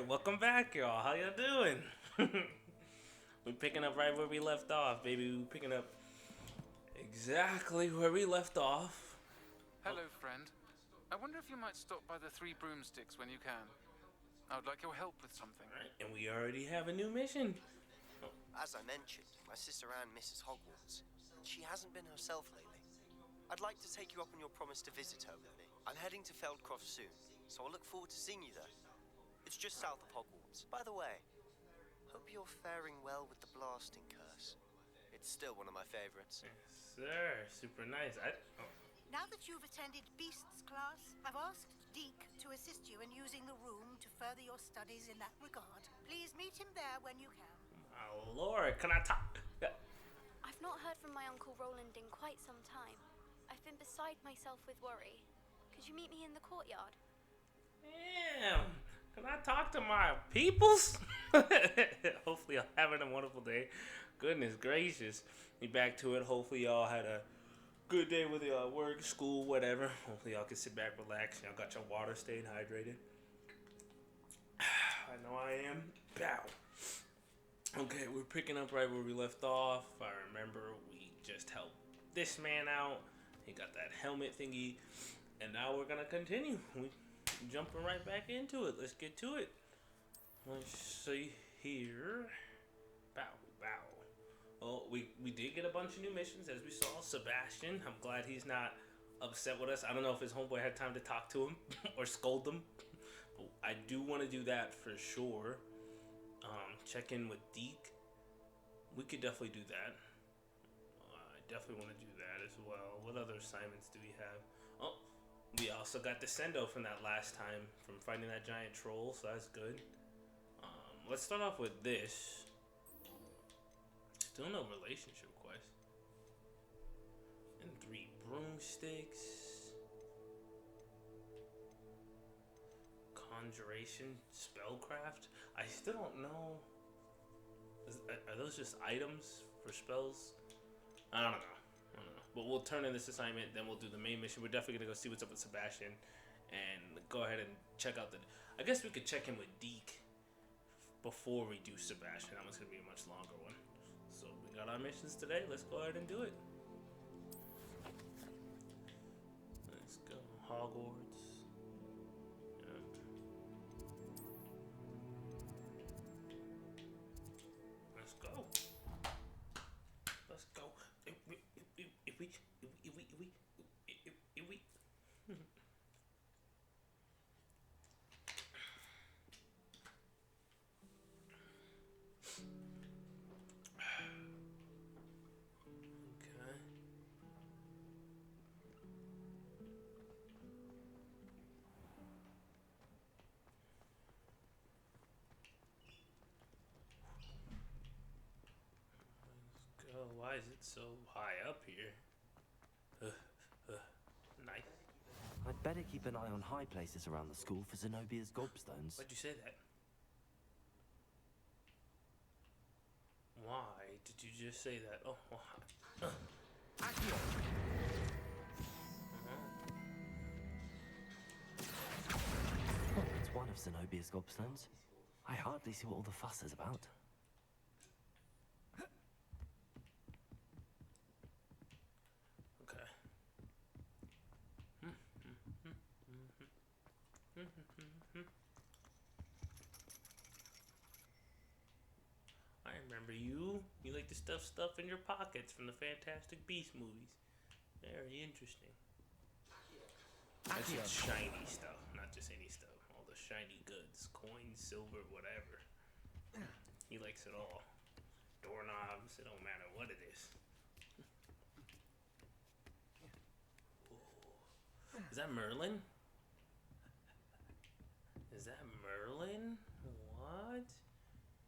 Alright, welcome back, y'all. How y'all doing? We're picking up right where we left off, baby. We're picking up exactly where we left off. Hello, friend. I wonder if you might stop by the Three Broomsticks when you can. I would like your help with something. Alright, and we already have a new mission. As I mentioned, my sister Anne misses Hogwarts, and she hasn't been herself lately. I'd like to take you up on your promise to visit her with me. I'm heading to Feldcroft soon, so I'll look forward to seeing you there. It's just south of Hogwarts. By the way, hope you're faring well with the blasting curse. It's still one of my favorites. Yes, sir. Super nice. Now that you've attended Beasts class, I've asked Deke to assist you in using the room to further your studies in that regard. Please meet him there when you can. My lord, can I talk? I've not heard from my Uncle Roland in quite some time. I've been beside myself with worry. Could you meet me in the courtyard? Damn. Can I talk to my peoples? Hopefully y'all having a wonderful day. Goodness gracious. Be back to it. Hopefully y'all had a good day with your work, school, whatever. Hopefully y'all can sit back, relax. Y'all got your water, staying hydrated. I know I am. Bow. Okay, we're picking up right where we left off. I remember we just helped this man out. He got that helmet thingy. And now we're gonna continue. We jumping right back into it. Let's get to it. Let's see here. Bow, bow. Well, we did get a bunch of new missions, as we saw. Sebastian, I'm glad he's not upset with us. I don't know if his homeboy had time to talk to him or scold him. But I do want to do that for sure. Check in with Deke. We could definitely do that. I definitely want to do that as well. What other assignments do we have? Oh, we also got the sendo from that last time from fighting that giant troll, so that's good. Let's start off with this. Still no relationship quest. And 3 broomsticks. Conjuration, spellcraft. I still don't know. Are those just items for spells? I don't know. But we'll turn in this assignment, then we'll do the main mission. We're definitely gonna go see what's up with Sebastian, and go ahead and check out the. I guess we could check in with Deke before we do Sebastian. That one's gonna be a much longer one. So we got our missions today. Let's go ahead and do it. Let's go, Hogwarts. Let's go. Let's go. If we. Okay. Go. Why is it so high up here? Nice. I'd better keep an eye on high places around the school for Zenobia's gobstones. Why'd you say that? Why did you just say that? Oh, why? It's one of Zenobia's gobstones. I hardly see what all the fuss is about. Okay. I remember you. You like to stuff in your pockets from the Fantastic Beasts movies. Very interesting. That's just shiny stuff, not just any stuff. All the shiny goods, coins, silver, whatever. He likes it all. Doorknobs, it don't matter what it is. Ooh. Is that Merlin? Is that Merlin? What?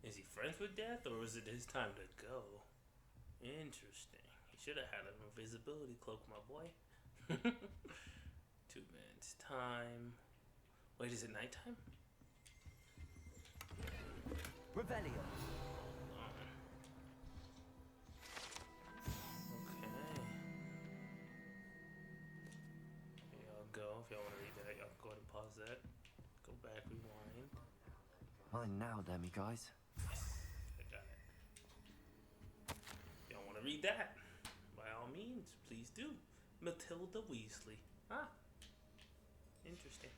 Is he friends with Death, or was it his time to go? Interesting. He should have had an invisibility cloak, my boy. 2 minutes time. Wait, is it nighttime? Revelio. Okay. Here y'all go. If y'all want to read that, y'all can go ahead and pause that. Go back, rewind. Mine now, Demi, guys. I got it. Y'all want to read that? By all means, please do. Matilda Weasley. Ah. Interesting.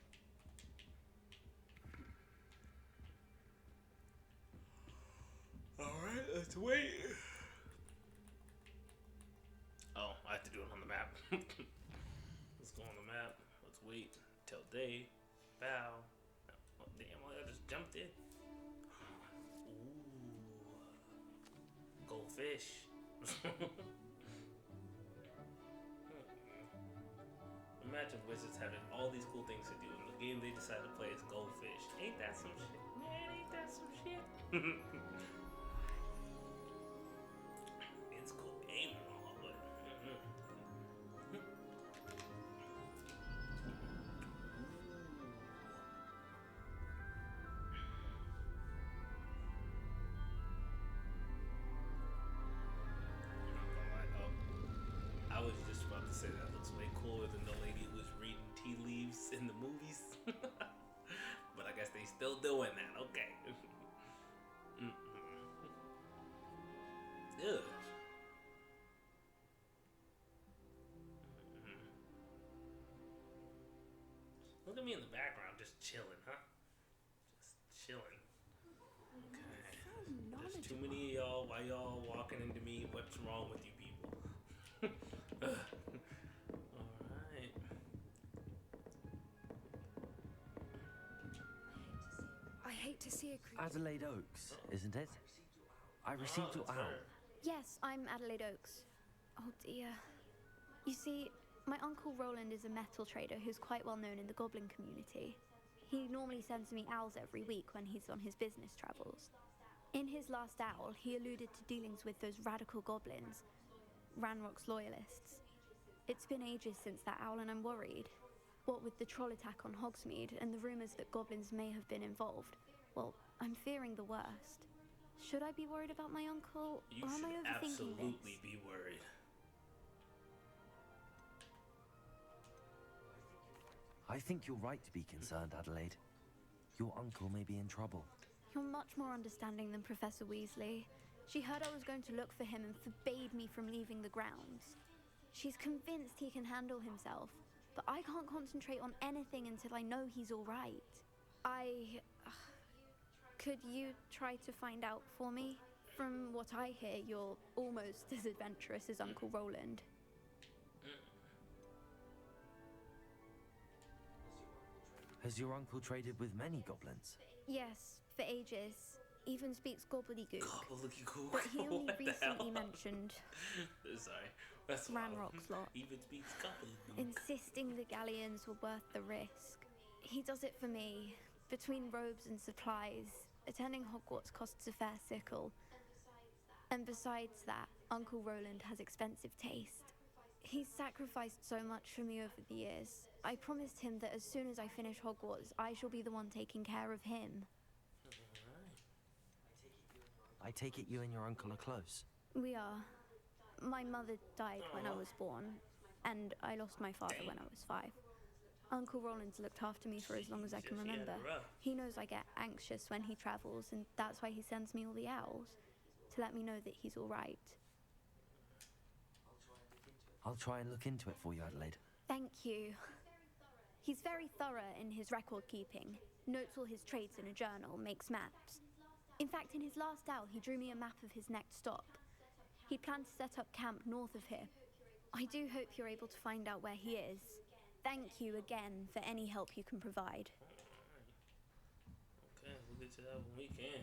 Alright, let's wait. Oh, I have to do it on the map. Let's go on the map. Let's wait till day. Bow. Oh, damn, I just jumped in. Ooh. Goldfish. Imagine wizards having all these cool things to do, and the game they decide to play is Goldfish. Ain't that some shit? Man, ain't that some shit? It's cool game and all, but I was just about to say that looks way cooler than the lady who was reading tea leaves in the movies. But I guess they still doing that. Okay. Ugh. Look at me in the background, just chilling, huh? Just chilling. Okay. There's too many of y'all. Why y'all walking into me? What's wrong with you people? Alright. I hate to see a creature. Adelaide Oaks, isn't it? I received your that's owl. her. Yes, I'm Adelaide Oaks. Oh dear. You see, my uncle Roland is a metal trader who's quite well known in the goblin community. He normally sends me owls every week when he's on his business travels. In his last owl, he alluded to dealings with those radical goblins, Ranrock's loyalists. It's been ages since that owl and I'm worried. What with the troll attack on Hogsmeade and the rumors that goblins may have been involved, well, I'm fearing the worst. Should I be worried about my uncle, You or am I should overthinking absolutely this? be worried. I think you're right to be concerned, Adelaide. Your uncle may be in trouble. You're much more understanding than Professor Weasley. She heard I was going to look for him and forbade me from leaving the grounds. She's convinced he can handle himself, but I can't concentrate on anything until I know he's all right. Could you try to find out for me? From what I hear, you're almost as adventurous as Uncle Roland. Has your uncle traded with many goblins? Yes, for ages. Even speaks gobbledygook. Gobbledygook. But he only What the recently hell? mentioned Sorry, that's wild. Ranrock's lot, Even speaks gobbledygook. insisting the galleons were worth the risk. He does it for me. Between robes and supplies, attending Hogwarts costs a fair sickle. And besides that, Uncle Roland has expensive taste. He's sacrificed so much for me over the years. I promised him that as soon as I finish Hogwarts, I shall be the one taking care of him. I take it you and your uncle are close. We are. My mother died when I was born, and I lost my father when I was 5. Uncle Roland's looked after me for as long as I can Jesus, he had it remember. rough. He knows I get anxious when he travels, and that's why he sends me all the owls, to let me know that he's all right. I'll try and look into it for you, Adelaide. Thank you. He's very thorough in his record keeping, notes all his trades in a journal, makes maps. In fact, in his last owl, he drew me a map of his next stop. He planned to set up camp north of here. I do hope you're able to find out where he is. Thank you again for any help you can provide. Okay, we'll get to that when we can.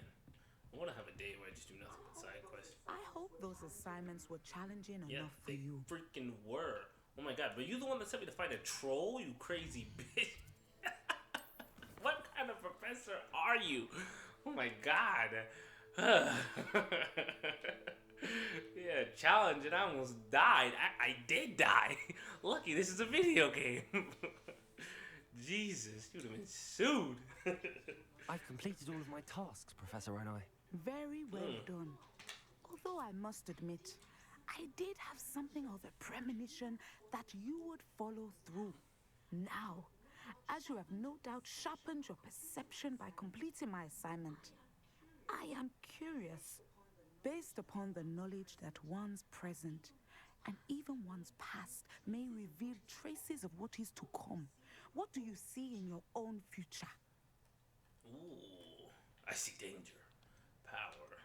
I want to have a day where I just do nothing but side quests. I hope those assignments were challenging Yeah, enough for they you. freaking were. Oh my god, but you the one that sent me to fight a troll, you crazy bitch. What kind of professor are you? Oh my god. Yeah, challenge and I almost died. I did die. Lucky this is a video game. Jesus, you'd have been sued. I've completed all of my tasks, Professor Renai. Very well done. Although I must admit, I did have something of a premonition that you would follow through. Now, as you have no doubt sharpened your perception by completing my assignment. I am curious, based upon the knowledge that one's present and even one's past may reveal traces of what is to come. What do you see in your own future? Ooh, I see danger, power.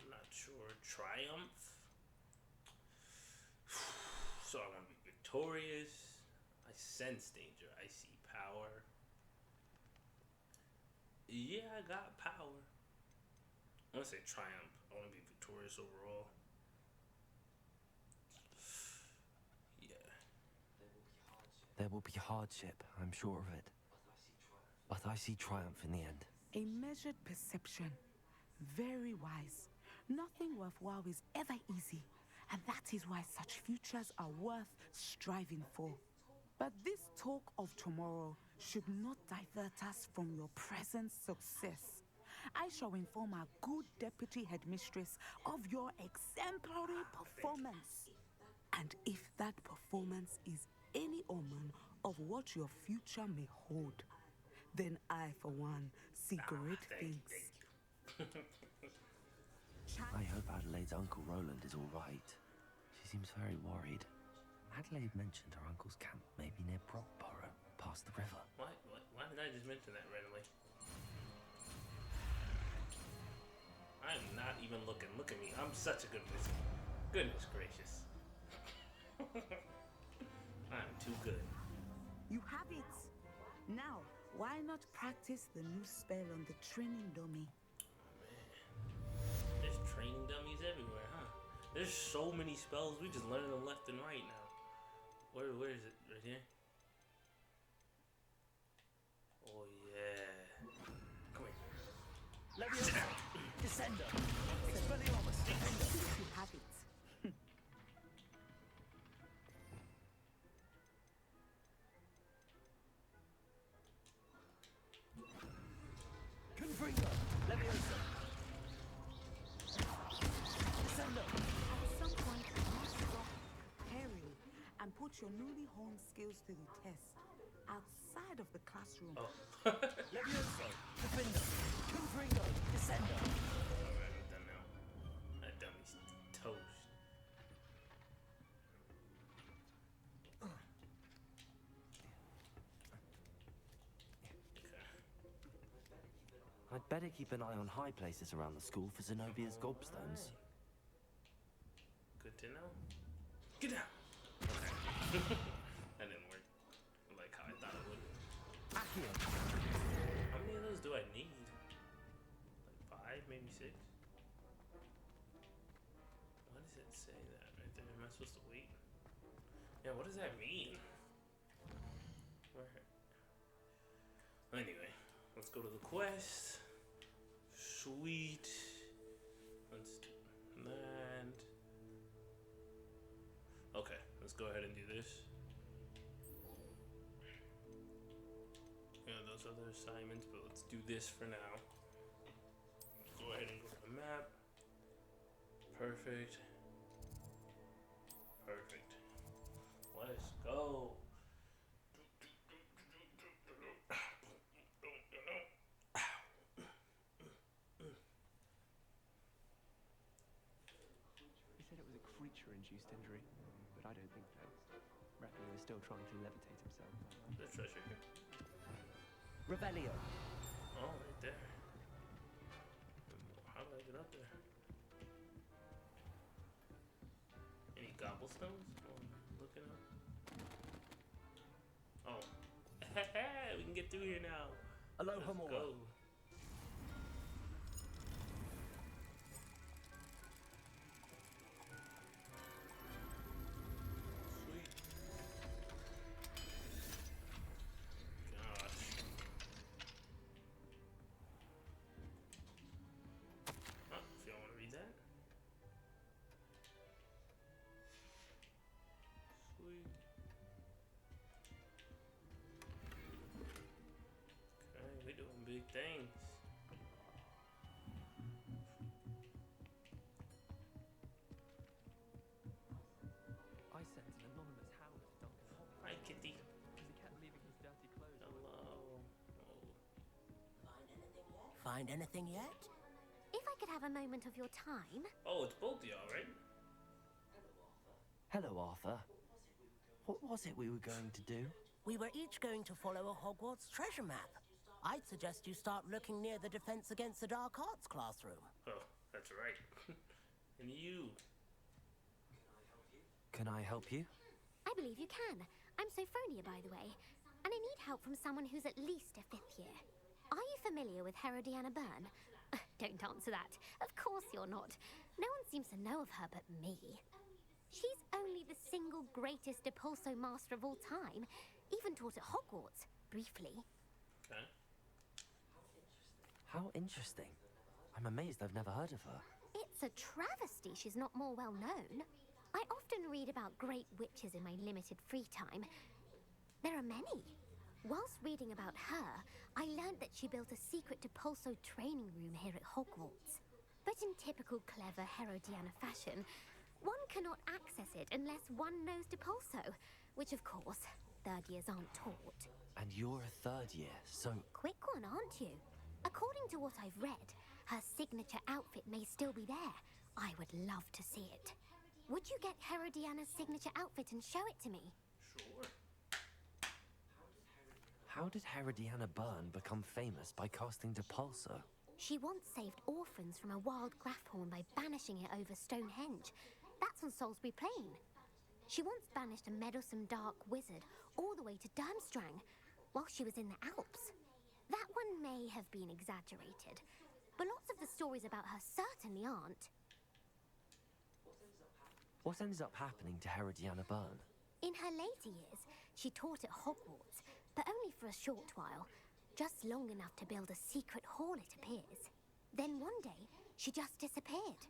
I'm not sure. Triumph. So I want to be victorious. I sense danger. I see power. Yeah, I got power. I want to say triumph. I want to be victorious overall. Yeah. There will be hardship, I'm sure of it. But I see triumph in the end. A measured perception. Very wise. Nothing worthwhile is ever easy, and that is why such futures are worth striving for. But this talk of tomorrow should not divert us from your present success. I shall inform our good deputy headmistress of your exemplary performance. And if that performance is any omen of what your future may hold, then I, for one, see great things. I hope Adelaide's Uncle Roland is all right. She seems very worried. Adelaide mentioned her uncle's camp may be near Brockborough, past the river. Why did I just mention that randomly? I am not even looking. Look at me. I'm such a good wizard. Goodness gracious. I'm too good. You have it. Now, why not practice the new spell on the training dummy? There's training dummies everywhere, huh? There's so many spells. We just learn them left and right now. Where is it? Right here? Oh yeah. Come here. Leviosa, Descender, Expelliarmus, Defender. You have it. Confringo, Leviosa. Descender. At some point, you must stop preparing and put your newly honed skills to the test outside of the classroom. Oh. Leviosa, Defender, Confringo, Descender. Alright, I'm done now. That dummy's toast. I'd better keep an eye on high places around the school for Zenobia's gobstones. Good to know. Get down! Okay. That didn't work. Like how I thought it would. Accio. How many of those do I need? Like 5, maybe 6? Why does it say that right there? Am I supposed to wait? Yeah, what does that mean? Where? Anyway, let's go to the quest. Sweet. Let's do that. Okay, let's go ahead and do this. Yeah, those other assignments, but let's do this for now. Let's go ahead and go to the map. Perfect. Perfect. Let's go. He said it was a creature-induced injury, but I don't think so. Reckon he was still trying to levitate himself. The treasure here. Revelio. Oh, right there. How do I get up there? Any gobblestones? Oh, I'm looking up. Oh. We can get through here now. Aloha Let's Mora. go. Sweet. Gosh. If y'all want to read that. Sweet. Okay, we're doing big things. I sent an anonymous hound to Duncan Hall Hi, kitty. because he kept leaving his dirty clothes on find anything yet? If I could have a moment of your time. Oh, it's both of y'all, right? Hello, Arthur. What was it we were going to do? We were each going to follow a Hogwarts treasure map. I'd suggest you start looking near the Defense Against the Dark Arts classroom. Oh, that's right. And you? Can I help you? I believe you can. I'm Sophronia, by the way, and I need help from someone who's at least a 5th year. Are you familiar with Herodiana Byrne? Don't answer that. Of course you're not. No one seems to know of her but me. She's only the single greatest Depulso master of all time, even taught at Hogwarts, briefly. Okay. How interesting. I'm amazed I've never heard of her. It's a travesty she's not more well known. I often read about great witches in my limited free time. There are many. Whilst reading about her, I learned that she built a secret Depulso training room here at Hogwarts. But in typical clever Herodiana fashion, one cannot access it unless one knows Depulso, which of course, 3rd years aren't taught. And you're a 3rd year, so... Quick one, aren't you? According to what I've read, her signature outfit may still be there. I would love to see it. Would you get Herodiana's signature outfit and show it to me? Sure. How did Herodiana Byrne become famous by casting Depulso? She once saved orphans from a wild Graphorn by banishing it over Stonehenge. That's on Salisbury Plain. She once banished a meddlesome dark wizard all the way to Durmstrang while she was in the Alps. That one may have been exaggerated, but lots of the stories about her certainly aren't. What ended up happening to Herodiana Byrne? In her later years, she taught at Hogwarts, but only for a short while. Just long enough to build a secret hall, it appears. Then one day, she just disappeared.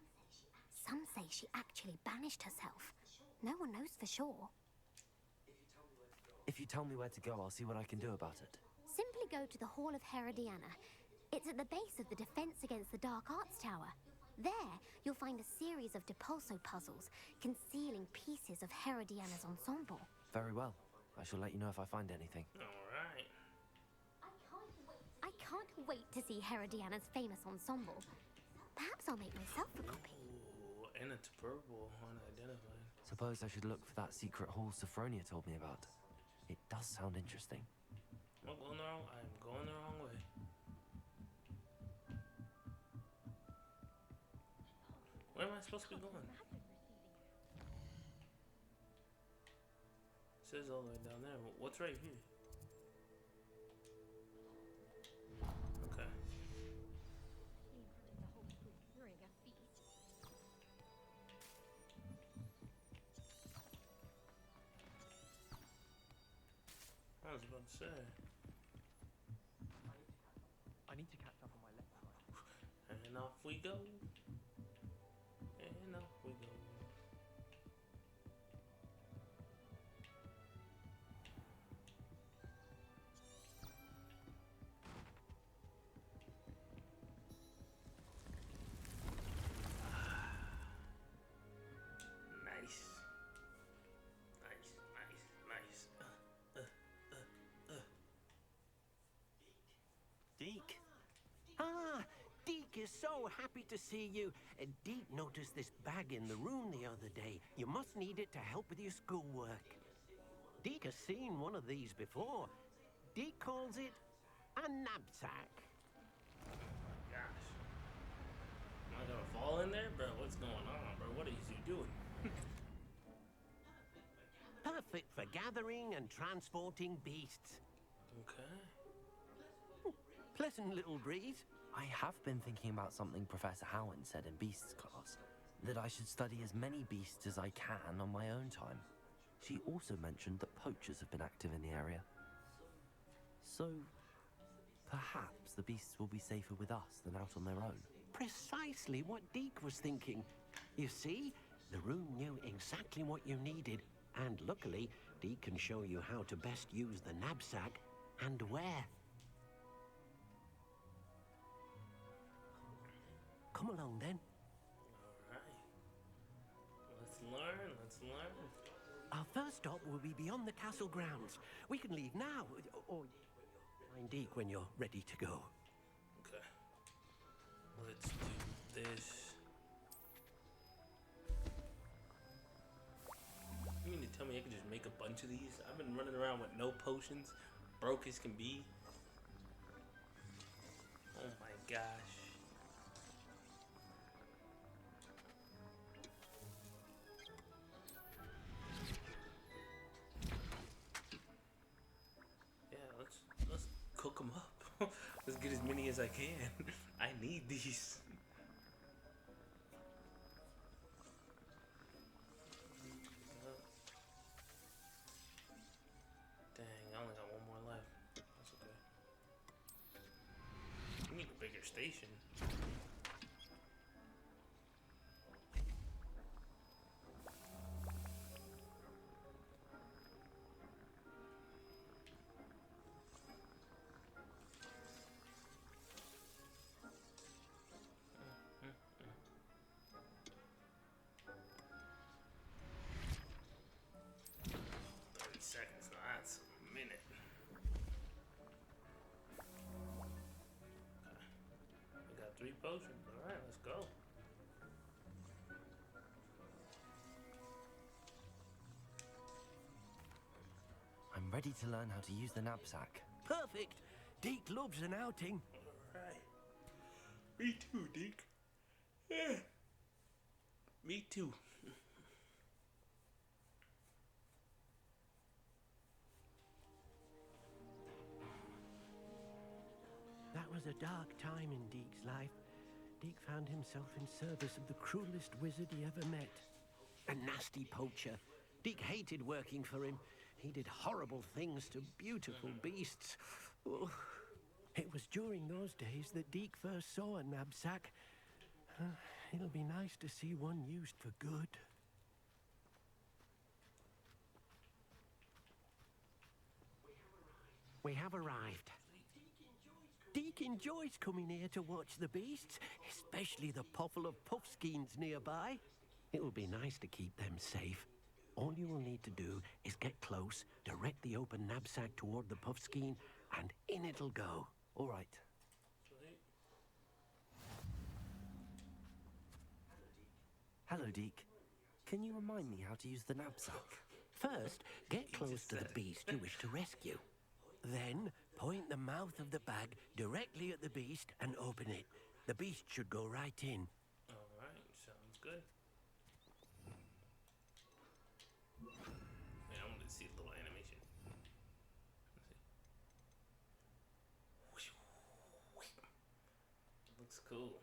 Some say she actually banished herself. No one knows for sure. If you tell me where to go, I'll see what I can do about it. Simply go to the Hall of Herodiana. It's at the base of the Defense Against the Dark Arts Tower. There, you'll find a series of Depulso puzzles concealing pieces of Herodiana's ensemble. Very well. I shall let you know if I find anything. Alright. I can't wait to see Herodiana's famous ensemble. Perhaps I'll make myself a copy. Ooh, and it's purple, unidentified. Suppose I should look for that secret hall Sophronia told me about. It does sound interesting. I'm going the wrong, I'm going the wrong way. Where am I supposed to be going? It says all the way down there. What's right here? Okay. I was about to say. I need to catch up on my lecture. And off we go. And off we go. Nice. Nice, nice, nice. Deke? Ah, Deke is so happy to see you. Deke noticed this bag in the room the other day. You must need it to help with your schoolwork. Deke has seen one of these before. Deke calls it a knapsack. Gosh. Am I gonna fall in there? Bro, what's going on, bro? What is you doing? Perfect for gathering and transporting beasts. Okay. Pleasant little breeze. I have been thinking about something Professor Howard said in Beasts class. That I should study as many beasts as I can on my own time. She also mentioned that poachers have been active in the area. So, perhaps the beasts will be safer with us than out on their own. Precisely what Deke was thinking. You see, the room knew exactly what you needed, and luckily, Deke can show you how to best use the knapsack and where. Come along then. Alright. Let's learn, let's learn. Our first stop will be beyond the castle grounds. We can leave now, or find Deke when you're ready to go. Okay. make a bunch of these. I've been running around with no potions, broke as can be. Oh my gosh. Yeah, let's cook them up. Let's get as many as I can. I need these. Dang, I only got one more left. That's okay. We need a bigger station. Seconds, now that's a minute. Okay. We got 3 potions. Alright, let's go. I'm ready to learn how to use the knapsack. Perfect. Deke loves an outing. Alright. Me too, Deke. Yeah. Me too. That was a dark time in Deke's life. Deke found himself in service of the cruelest wizard he ever met. A nasty poacher. Deke hated working for him. He did horrible things to beautiful beasts. Oh. It was during those days that Deke first saw a knapsack. It'll be nice to see one used for good. We have arrived. Deke enjoys coming here to watch the beasts, especially the puffle of puffskeins nearby. It will be nice to keep them safe. All you will need to do is get close, direct the open knapsack toward the puffskein, and in it'll go. All right. Hello, Deke. Can you remind me how to use the knapsack? First, get close to the beast you wish to rescue. Then, point the mouth of the bag directly at the beast and open it. The beast should go right in. Alright, sounds good. Yeah, I want to see a little animation. Let's see. Looks cool.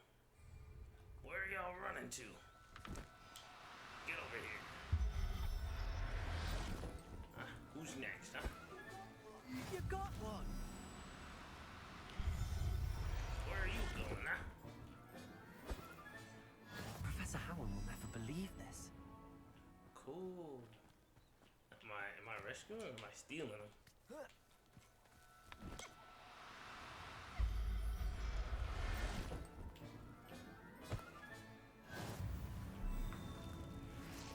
Where are y'all running to? Get over here. Who's next, huh? You got one! Where are you going, huh? Professor Howard will never believe this. Cool. Am I rescuing or am I stealing them?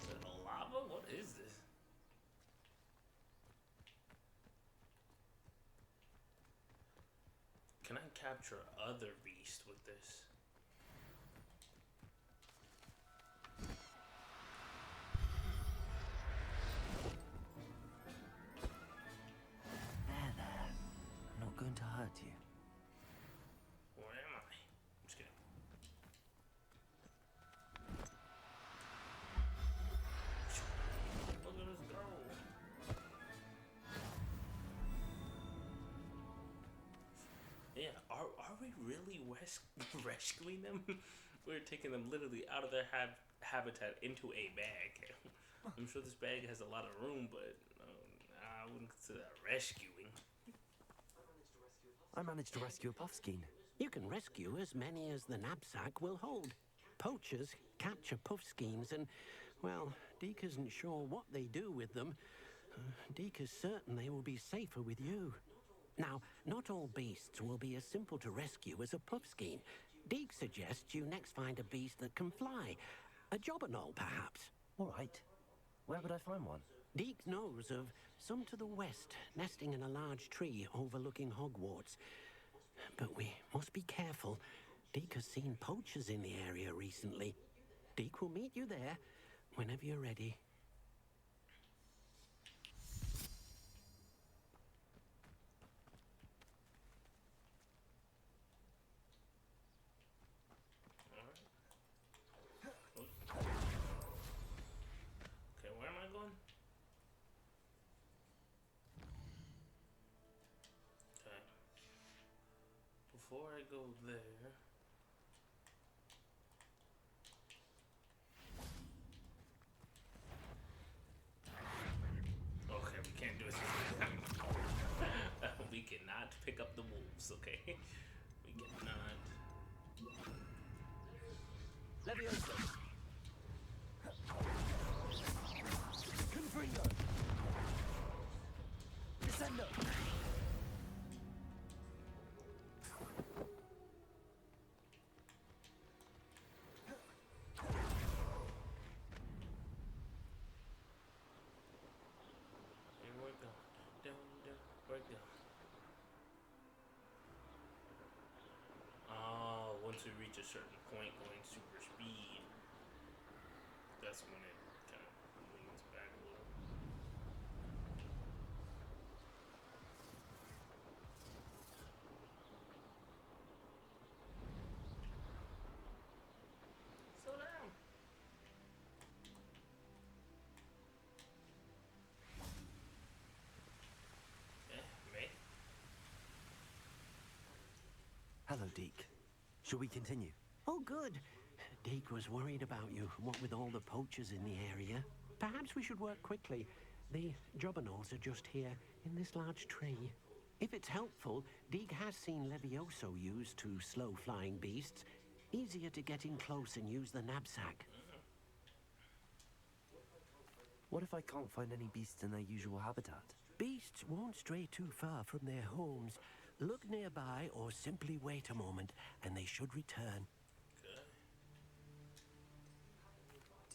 Is it a lava? What is this? Can I capture other beasts with this? There. I'm not going to hurt you. Where am I? I'm just kidding. Look at us go. Yeah, are we really rescuing them? We're taking them literally out of their habitat into a bag. I'm sure this bag has a lot of room, but I wouldn't consider that rescuing. I managed to rescue a puffskein. You can rescue as many as the knapsack will hold. Poachers capture puffskeins and, well, Deke isn't sure what they do with them. Deke is certain they will be safer with you. Now, not all beasts will be as simple to rescue as a puffskein. Deke suggests you next find a beast that can fly. A jobberknoll, perhaps. All right. Where would I find one? Deke knows of some to the west, nesting in a large tree overlooking Hogwarts. But we must be careful. Deke has seen poachers in the area recently. Deke will meet you there whenever you're ready. before I go there. Okay, we can't do it. We cannot pick up the wolves, okay? We cannot. Levioso. Confringo. Descendo. And we're going down, we're going. Once we reach a certain point going super speed, that's when it kind of leans back a little. Slow down. Me? Hello, Deke. Shall we continue? Oh, good. Deke was worried about you, what with all the poachers in the area. Perhaps we should work quickly. The jobberknolls are just here, in this large tree. If it's helpful, Deke has seen Levioso used to slow flying beasts. Easier to get in close and use the knapsack. What if I can't find any beasts in their usual habitat? Beasts won't stray too far from their homes. Look nearby or simply wait a moment, and they should return.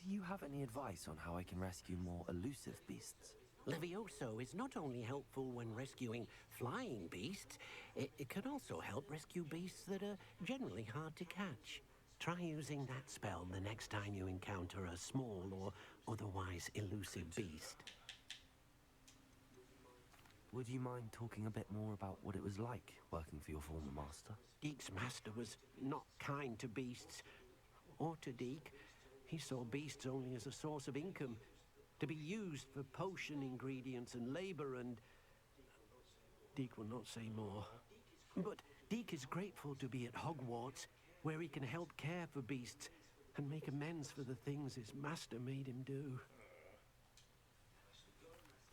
Do you have any advice on how I can rescue more elusive beasts? Levioso is not only helpful when rescuing flying beasts, it can also help rescue beasts that are generally hard to catch. Try using that spell the next time you encounter a small or otherwise elusive beast. Would you mind talking a bit more about what it was like working for your former master? Deke's master was not kind to beasts, or to Deke. He saw beasts only as a source of income, to be used for potion ingredients and labor, and Deke will not say more. But Deke is grateful to be at Hogwarts, where he can help care for beasts and make amends for the things his master made him do.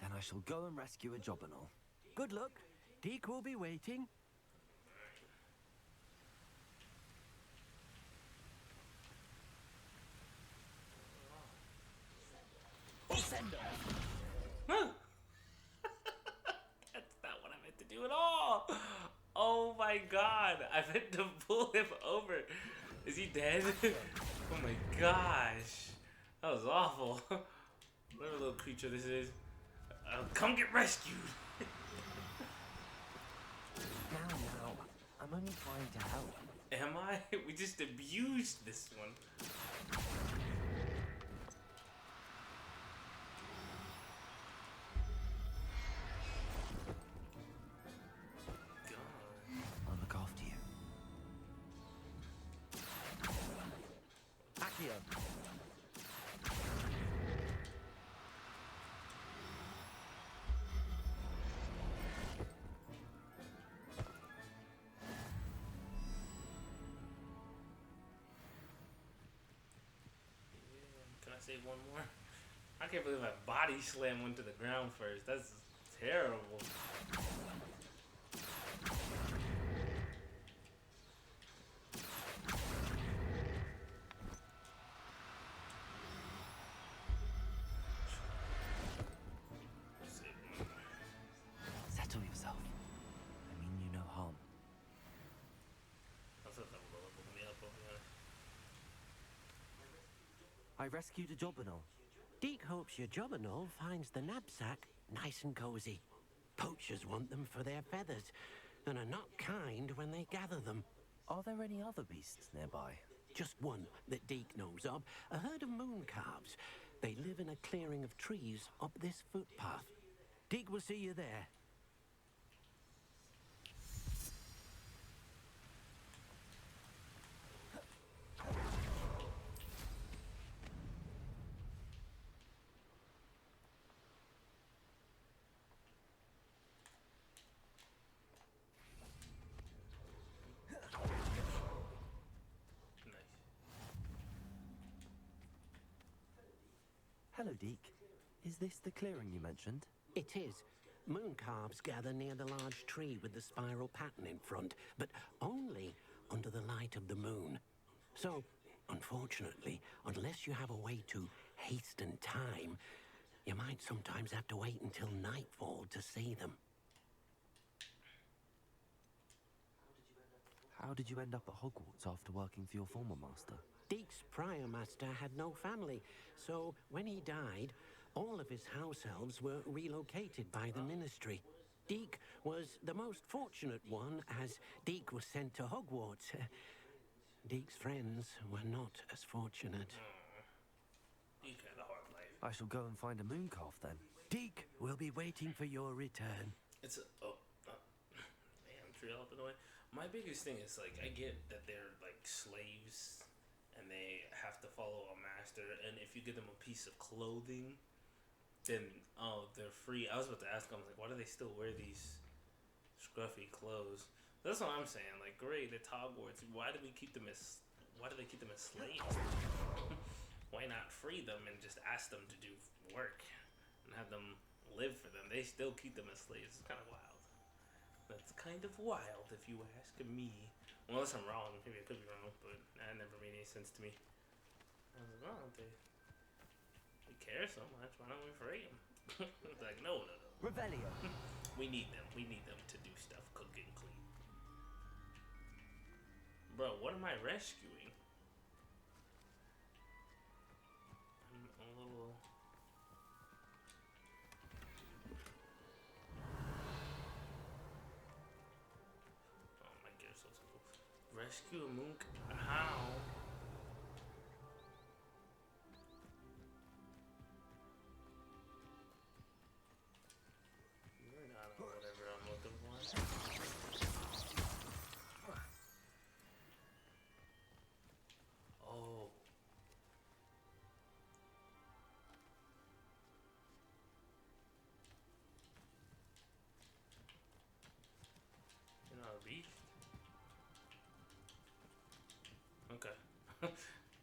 Then I shall go and rescue a jobberknoll. Good luck. Deke will be waiting. Descendo. That's not what I meant to do at all. Oh my god. I meant to pull him over. Is he dead? Oh my gosh. That was awful. Whatever little creature this is. Come get rescued. Now. I'm only trying to help. Am I? We just abused this one. I'll look after you. Accio. Can I save one more? I can't believe I body slammed one to the ground first. That's terrible. Settle yourself. I mean you no harm. I rescued a jobberknoll. Deke hopes your jobberknoll finds the knapsack nice and cozy. Poachers want them for their feathers, and are not kind when they gather them. Are there any other beasts nearby? Just one that Deke knows of, a herd of moon calves. They live in a clearing of trees up this footpath. Deke will see you there. Hello, Deke. Is this the clearing you mentioned? It is. Moon calves gather near the large tree with the spiral pattern in front, but only under the light of the moon. So, unfortunately, unless you have a way to hasten time, you might sometimes have to wait until nightfall to see them. How did you end up at Hogwarts after working for your former master? Deke's prior master had no family, so when he died, all of his house elves were relocated by the ministry. Deke was the most fortunate one, as Deke was sent to Hogwarts. Deke's friends were not as fortunate. Deke had a hard life. I shall go and find a moon calf then. Deke will be waiting for your return. It's a damn tree up and away. My biggest thing is like I get that they're like slaves and they have to follow a master, and if you give them a piece of clothing, then they're free. I was about to ask them like, why do they still wear these scruffy clothes? That's what I'm saying. Like, great, it's Hogwarts. Why do they keep them as slaves? Why not free them and just ask them to do work and have them live for them? They still keep them as slaves. It's kind of wild. That's kind of wild, if you ask me. Well, unless I'm wrong. Maybe I could be wrong, but that never made any sense to me. I was like, oh, they care so much. Why don't we free them? It's like, no. Revelio. We need them. We need them to do stuff, cook and clean. Bro, what am I rescuing? I'm a little... Oh my god, so simple. Rescue a moon... How? You're not on whatever I'm looking for. Oh. You're not a beast? Okay.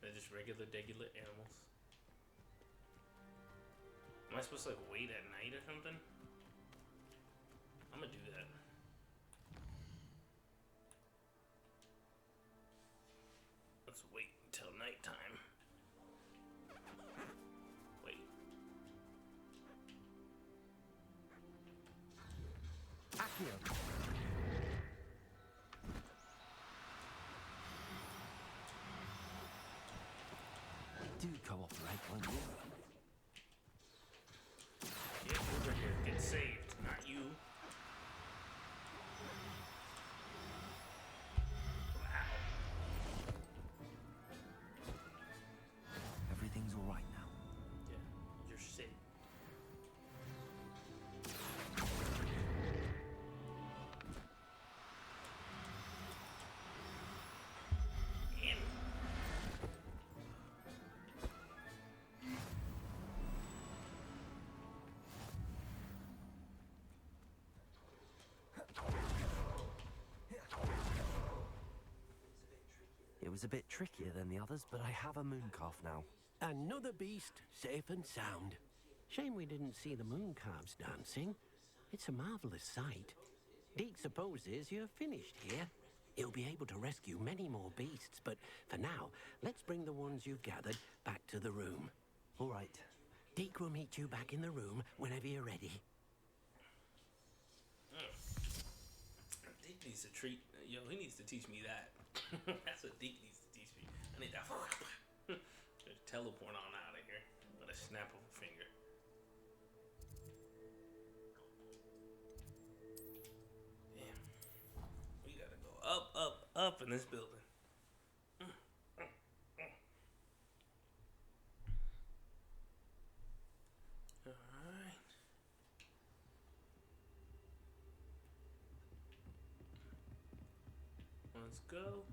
They're just regular animals. Am I supposed to like wait at night or something? I'm gonna do that. Let's wait until nighttime. Wait. Accio. Do cooperate, won't you? Get over here. Get saved, not you. Everything's all right now. Yeah, you're sick. It was a bit trickier than the others, but I have a moon calf now. Another beast, safe and sound. Shame we didn't see the moon calves dancing. It's a marvelous sight. Deke supposes you're finished here. He'll be able to rescue many more beasts, but for now, let's bring the ones you've gathered back to the room. All right. Deke will meet you back in the room whenever you're ready. Deke needs to treat... Yo, he needs to teach me that. That's what Deke needs to teach me. I need that... Just teleport on out of here with a snap of a finger. Damn. We gotta go up in this building. Alright. Let's go.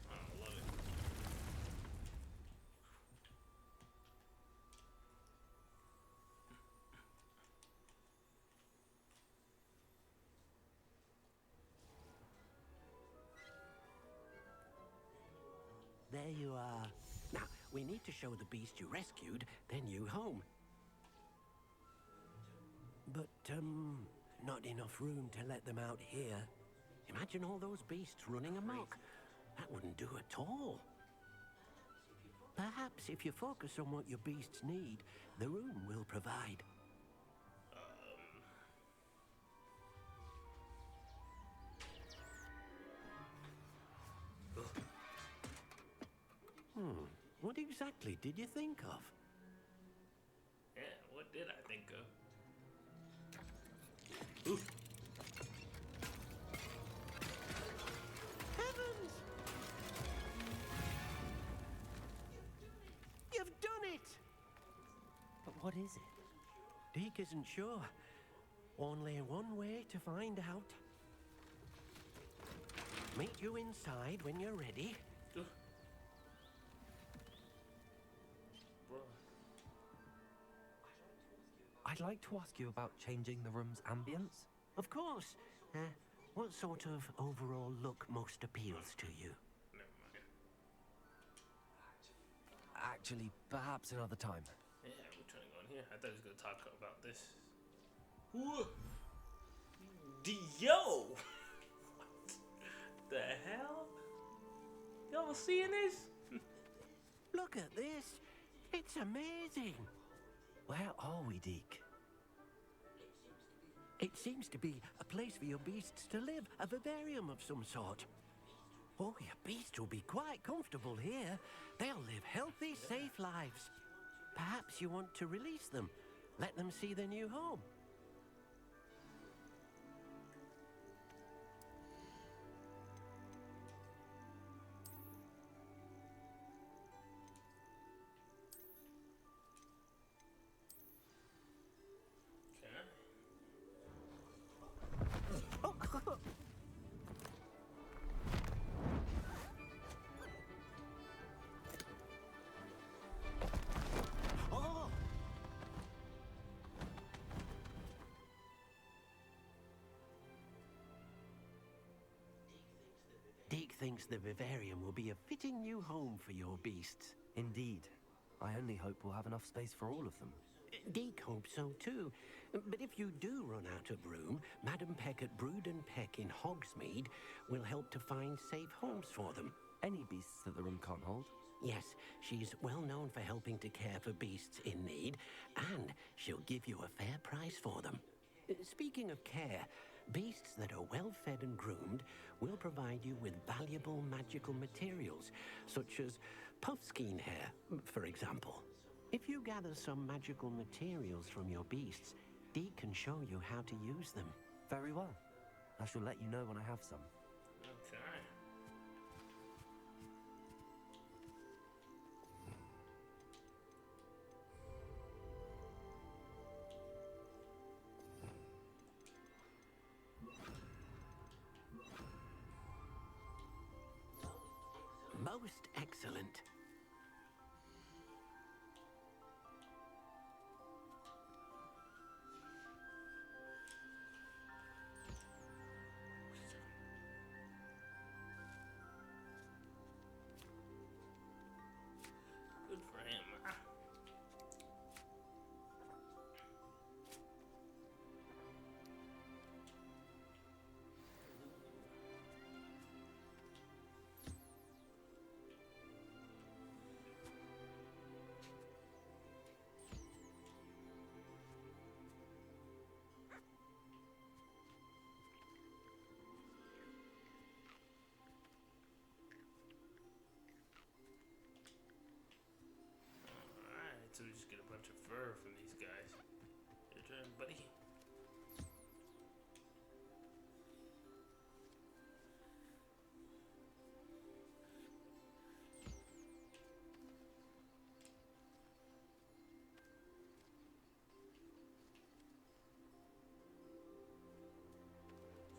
I love it. There you are. Now, we need to show the beast you rescued their new home. But, not enough room to let them out here. Imagine all those beasts running amok. That wouldn't do at all. Perhaps if you focus on what your beasts need, the room will provide. What exactly did you think of? Yeah, what did I think of? Oof. Heavens! You've done it! But what is it? Deke isn't sure. Only one way to find out. Meet you inside when you're ready. Ugh. I'd like to ask you about changing the room's ambience. Of course. What sort of overall look most appeals to you? Never mind. Actually, perhaps another time. Yeah, we're trying to go in here. I thought he was going to talk about this. Whoa! Yo! What the hell? Y'all seeing this? Look at this. It's amazing. Where are we, Deke? It seems to be a place for your beasts to live, a vivarium of some sort. Oh, your beasts will be quite comfortable here. They'll live healthy, safe lives. Perhaps you want to release them, let them see their new home. Deke thinks the vivarium will be a fitting new home for your beasts. Indeed. I only hope we'll have enough space for all of them. Deke hopes so too. But if you do run out of room, Madam Peck at Brood and Peck in Hogsmeade will help to find safe homes for them. Any beasts that the room can't hold? Yes, she's well known for helping to care for beasts in need, and she'll give you a fair price for them. Speaking of care, beasts that are well fed and groomed will provide you with valuable magical materials, such as puffskein hair, for example. If you gather some magical materials from your beasts, Deke can show you how to use them. Very well. I shall let you know when I have some. Okay. Most excellent. Good for him. Alright, so we just get a bunch of fur from these guys. Your turn, buddy.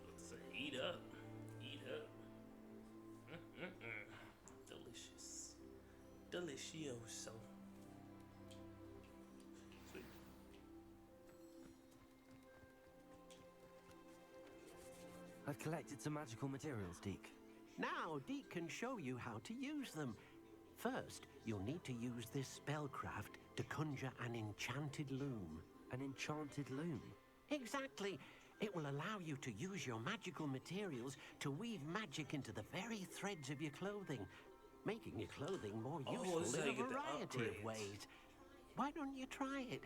So it's a heat up. Heat up. Delicious. Delicioso. Sweet. I've collected some magical materials, Deke. Now Deke can show you how to use them. First, you'll need to use this spellcraft to conjure an enchanted loom. An enchanted loom? Exactly. It will allow you to use your magical materials to weave magic into the very threads of your clothing, making your clothing more useful in a variety of ways. Why don't you try it?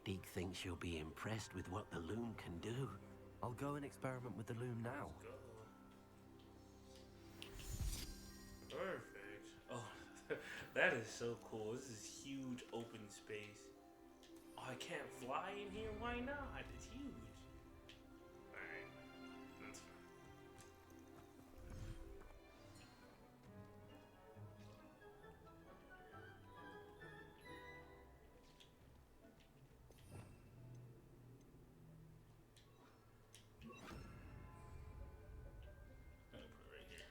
Deke thinks you'll be impressed with what the loom can do. I'll go and experiment with the loom now. Perfect. Oh, that is so cool. This is huge open space. Oh, I can't fly in here? Why not? It's huge. Alright. That's fine. I'll put it right here.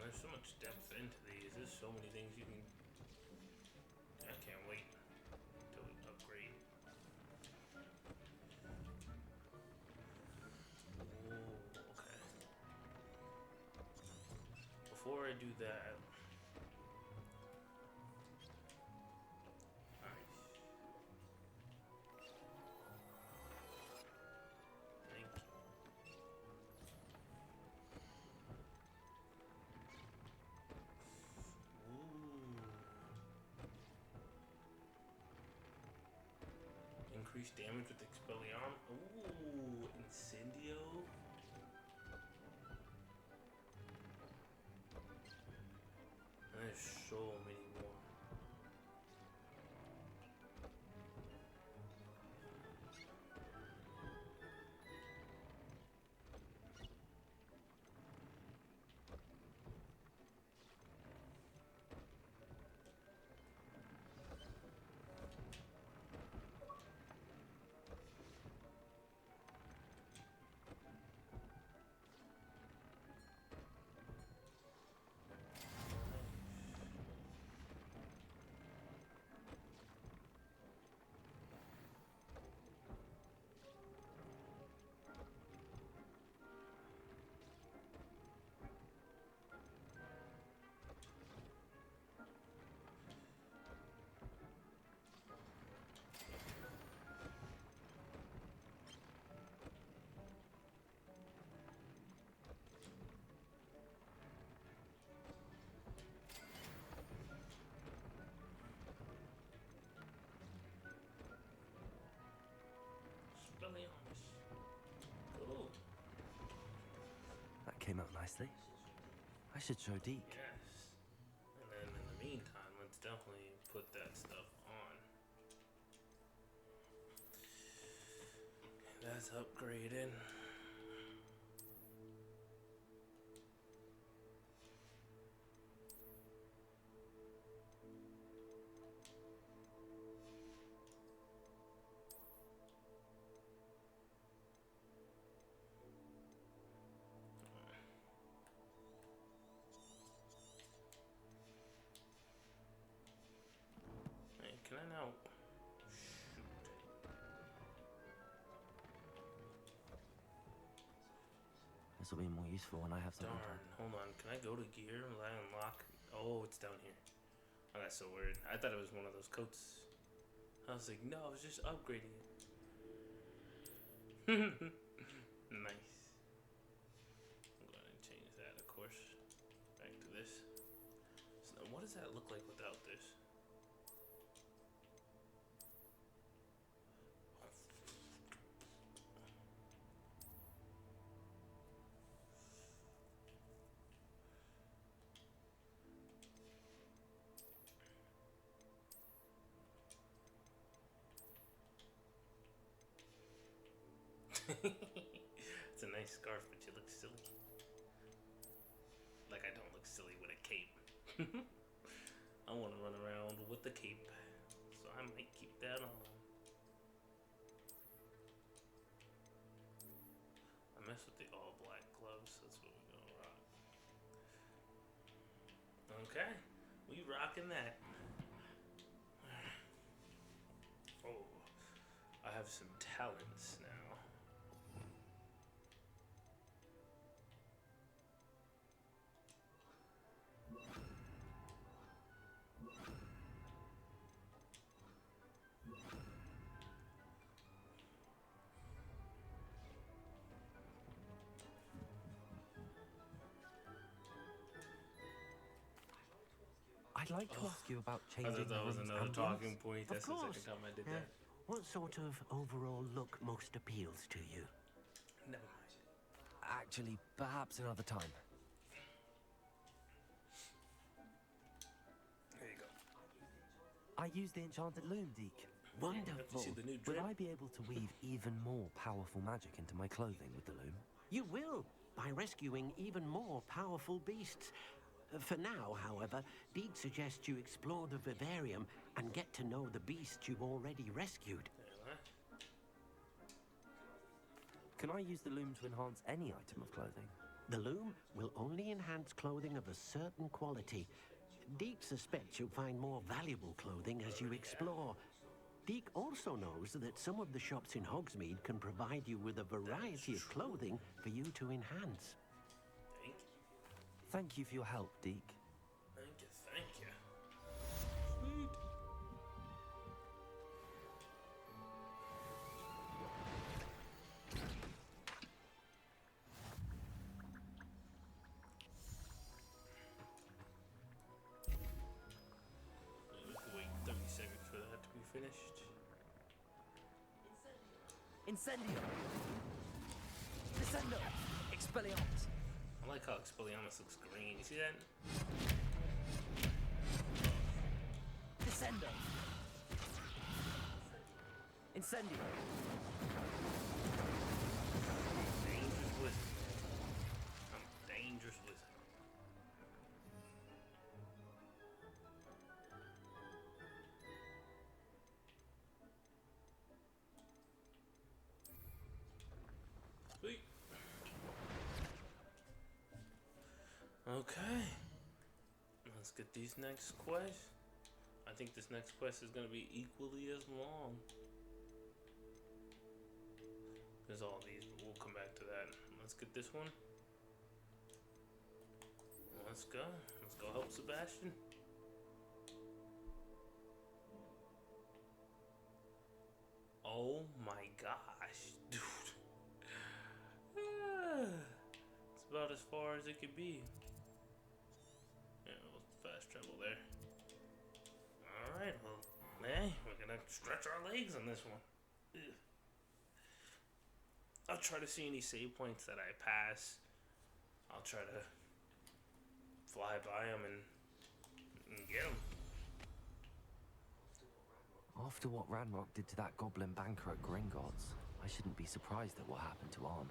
There's so much depth into these. There's so many things you can. I can't wait till we upgrade. Ooh, okay. Before I do that. Nice. Thank you. Increase damage with Expelliarm. Ooh, Incendio. There's so many more. Cool. That came out nicely. I should show Deke. Yes. And then in the meantime, let's definitely put that stuff on. That's upgraded. Hey, can I now shoot? This will be more useful when I have something. Darn, hold on. Can I go to gear? Will I unlock? Oh, it's down here. Oh, that's so weird. I thought it was one of those coats. I was like, no, I was just upgrading it. Nice. I'm going to change that, of course. Back to this. So now, what does that look like without this? It's a nice scarf, but you look silly. look silly with a cape. I want to run around with the cape, so I might keep that on. I mess with the all black gloves. That's what we're gonna rock. Okay, we rocking that. Oh, I have some talents now. I'd like to ask you about I changing thought that was the room's another ambience. talking point. Of That's the course. second time I did that. What sort of overall look most appeals to you? Never mind. Actually, perhaps another time. There you go. I use the enchanted loom, Deke. Wonderful. See the new Will drip? I be able to weave even more powerful magic into my clothing with the loom? You will, by rescuing even more powerful beasts. For now, however, Deke suggests you explore the vivarium and get to know the beasts you've already rescued. Can I use the loom to enhance any item of clothing? The loom will only enhance clothing of a certain quality. Deke suspects you'll find more valuable clothing as you explore. Deke also knows that some of the shops in Hogsmeade can provide you with a variety of clothing for you to enhance. Thank you. Thank you for your help, Deke. Thank you. Thank you. Sweet. Wait 30 seconds for that to be finished. Incendio. Descendo. Expelliarmus. I like how Expelliarmus looks green. You see that? Descendo. Incendio. Dangerous wizard, man. I'm a dangerous wizard. Sweet. Okay. Let's get these next quests. I think this next quest is going to be equally as long. There's all these, but we'll come back to that. Let's get this one. Let's go. Let's go help Sebastian. Oh my gosh, dude. It's about as far as it could be. Yeah, we'll fast travel there. Alright, well, hey, we're gonna stretch our legs on this one. Ugh. I'll try to see any save points that I pass. I'll try to fly by them and get them. After what Ranrock did to that goblin banker at Gringotts, I shouldn't be surprised at what happened to Arn.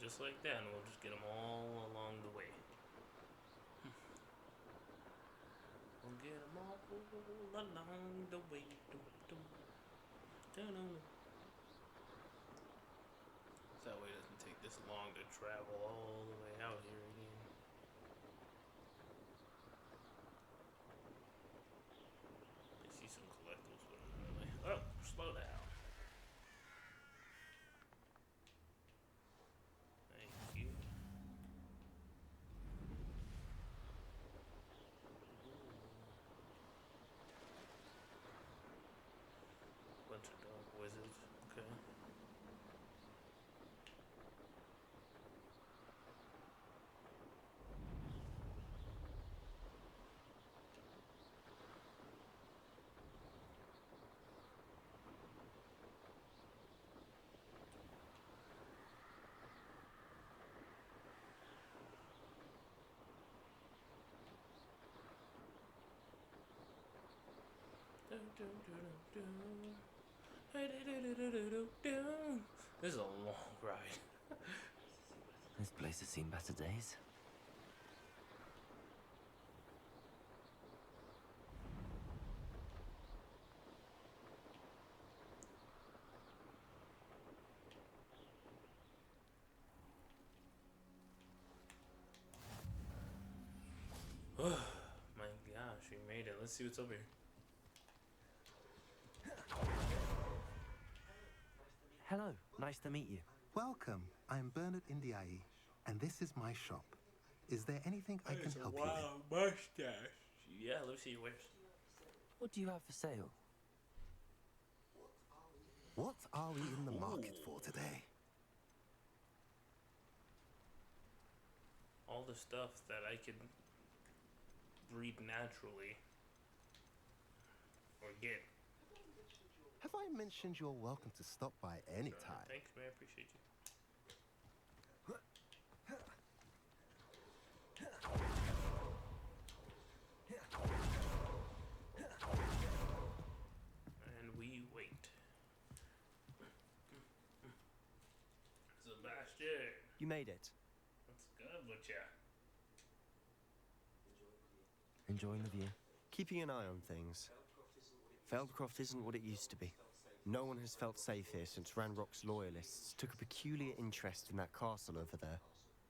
Just like that, and we'll just get them all along the way. We'll get them all along the way. So that way it doesn't take this long to travel all the way out here again. I see some collectibles, but wizards. Okay. This is a long ride. This place has seen better days. My gosh, we made it. Let's see what's over here. Hello, nice to meet you. Welcome. I'm Bernard Indiai, and this is my shop. Is there anything I can help you with? Mustache. Yeah, let me see your wares. What do you have for sale? What are we in the market for today? All the stuff that I can breed naturally or get. Have I mentioned you're welcome to stop by any time? Thanks, man. I appreciate you. And we wait. Sebastian. You made it. What's good with ya? Enjoying the view? Keeping an eye on things. Feldcroft isn't what it used to be. No one has felt safe here since Ranrock's loyalists took a peculiar interest in that castle over there.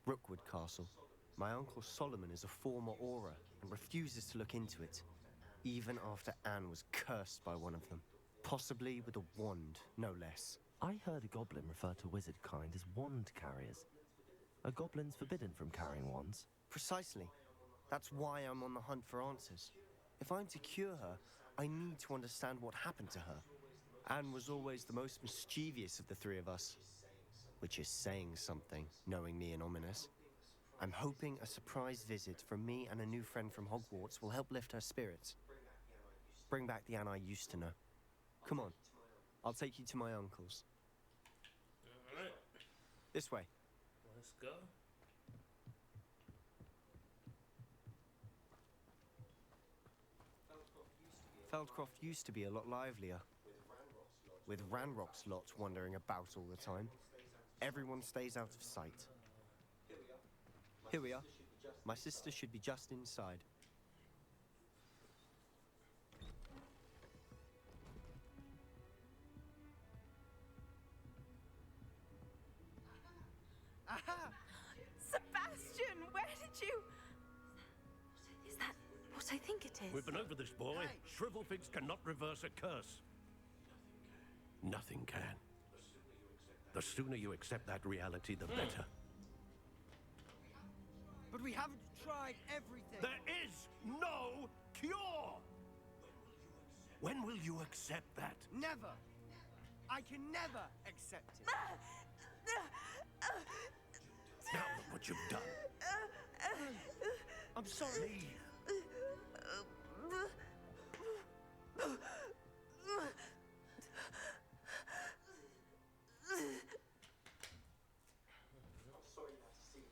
Rookwood Castle. My uncle Solomon is a former Auror and refuses to look into it, even after Anne was cursed by one of them. Possibly with a wand, no less. I heard a goblin refer to wizard kind as wand carriers. Are goblins forbidden from carrying wands? Precisely. That's why I'm on the hunt for answers. If I'm to cure her, I need to understand what happened to her. Anne was always the most mischievous of the three of us. Which is saying something, knowing me and Ominous. I'm hoping a surprise visit from me and a new friend from Hogwarts will help lift her spirits. Bring back the Anne I used to know. Come on, I'll take you to my uncle's. Alright. This way. Let's go. Feldcroft used to be a lot livelier. With Ranrock's lot wandering about all the time. Everyone stays out of sight. Here we are. My sister should be just inside. Aha! Sebastian, where did you... Is that what I think it is? We've been over this, boy. Shrivelfigs cannot reverse a curse. Nothing can. The sooner you accept that reality, the better. But we haven't tried everything. There is no cure! When will you accept that? Never. I can never accept it. Now look what you've done. I'm sorry. Leave.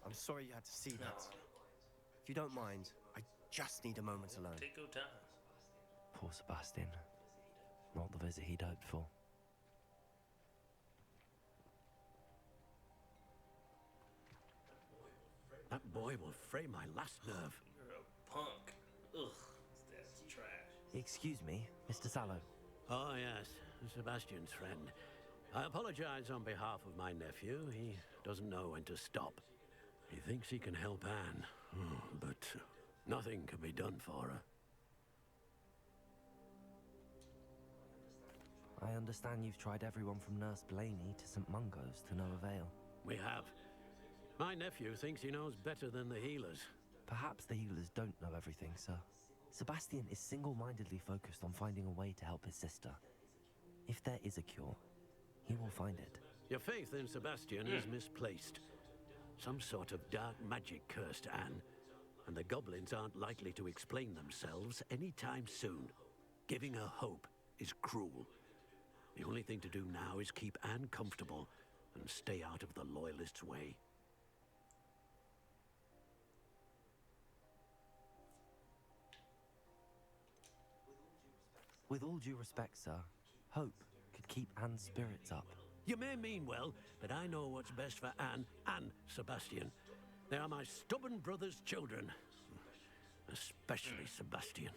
I'm sorry you had to see that. If you don't mind, I just need a moment alone. Take your time. Poor Sebastian. Not the visit he'd hoped for. That boy will fray my last nerve. You're a punk. Ugh, that's trash. Excuse me, Mr. Sallow. Oh, yes, Sebastian's friend. I apologize on behalf of my nephew. He doesn't know when to stop. He thinks he can help Anne, but nothing can be done for her. I understand you've tried everyone from Nurse Blaney to St. Mungo's to no avail. We have. My nephew thinks he knows better than the healers. Perhaps the healers don't know everything, sir. Sebastian is single-mindedly focused on finding a way to help his sister. If there is a cure, He will find it. Your faith in Sebastian is misplaced. Some sort of dark magic cursed Anne, and the goblins aren't likely to explain themselves anytime soon. Giving her hope is cruel. The only thing to do now is keep Anne comfortable and stay out of the Loyalists' way. With all due respect, sir, hope could keep Anne's spirits up. You may mean well, but I know what's best for Anne and Sebastian. They are my stubborn brother's children. Especially Sebastian.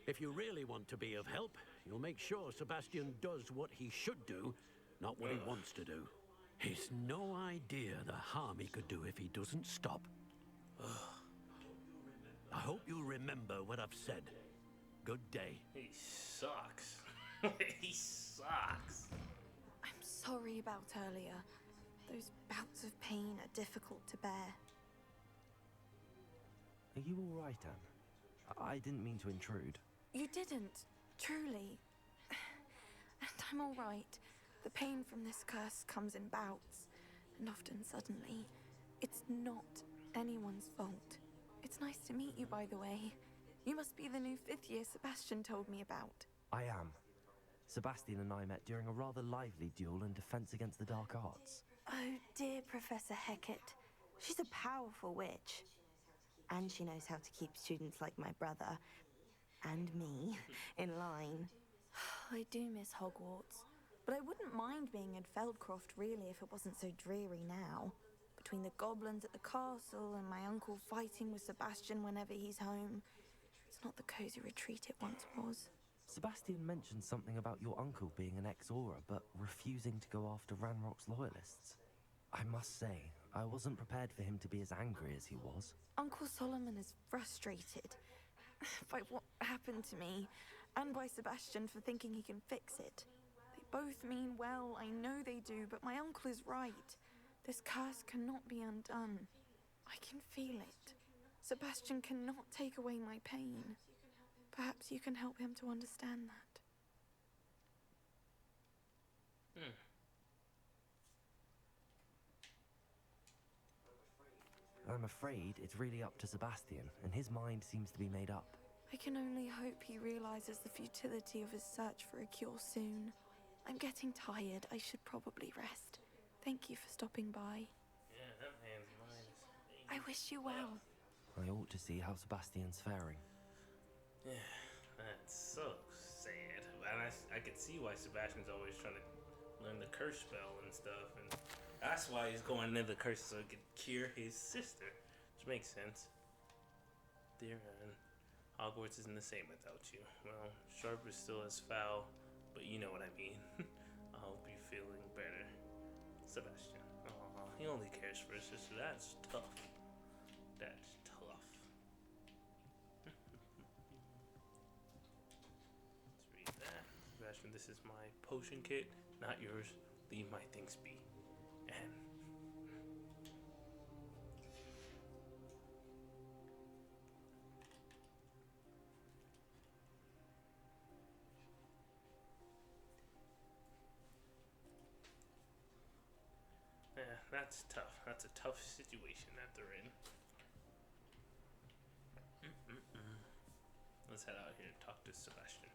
If you really want to be of help, you'll make sure Sebastian does what he should do, not what he wants to do. He's no idea the harm he could do if he doesn't stop. I hope you'll remember what I've said. Good day. He sucks. He sucks. I'm sorry about earlier. Those bouts of pain are difficult to bear. Are you all right, Anne? I didn't mean to intrude. You didn't, truly. And I'm all right. The pain from this curse comes in bouts, and often suddenly. It's not anyone's fault. It's nice to meet you, by the way. You must be the new 5th year Sebastian told me about. I am. Sebastian and I met during a rather lively duel in Defense Against the Dark Arts. Oh, dear Professor Hecat. She's a powerful witch. And she knows how to keep students like my brother, and me, in line. I do miss Hogwarts, but I wouldn't mind being in Feldcroft, really, if it wasn't so dreary now. Between the goblins at the castle and my uncle fighting with Sebastian whenever he's home, it's not the cozy retreat it once was. Sebastian mentioned something about your uncle being an ex-Auror, but refusing to go after Ranrock's loyalists. I must say, I wasn't prepared for him to be as angry as he was. Uncle Solomon is frustrated by what happened to me, and by Sebastian for thinking he can fix it. They both mean well, I know they do, but my uncle is right. This curse cannot be undone. I can feel it. Sebastian cannot take away my pain. Perhaps you can help him to understand that. I'm afraid it's really up to Sebastian, and his mind seems to be made up. I can only hope he realizes the futility of his search for a cure soon. I'm getting tired. I should probably rest. Thank you for stopping by. Yeah, that man's mind is... I wish you well. I ought to see how Sebastian's faring. Yeah, that's so sad. And I could see why Sebastian's always trying to learn the curse spell and stuff, and that's why he's going into the curse so he could cure his sister, which makes sense. Dear Anne, Hogwarts isn't the same without you. Well, Sharp is still as foul, but you know what I mean. I hope you're feeling better. Sebastian. Aw, he only cares for his sister. That's tough. That's tough. Let's read that. Sebastian, this is my potion kit, not yours. Leave my things be. And yeah, that's tough. That's a tough situation that they're in. Let's head out here and talk to Sebastian.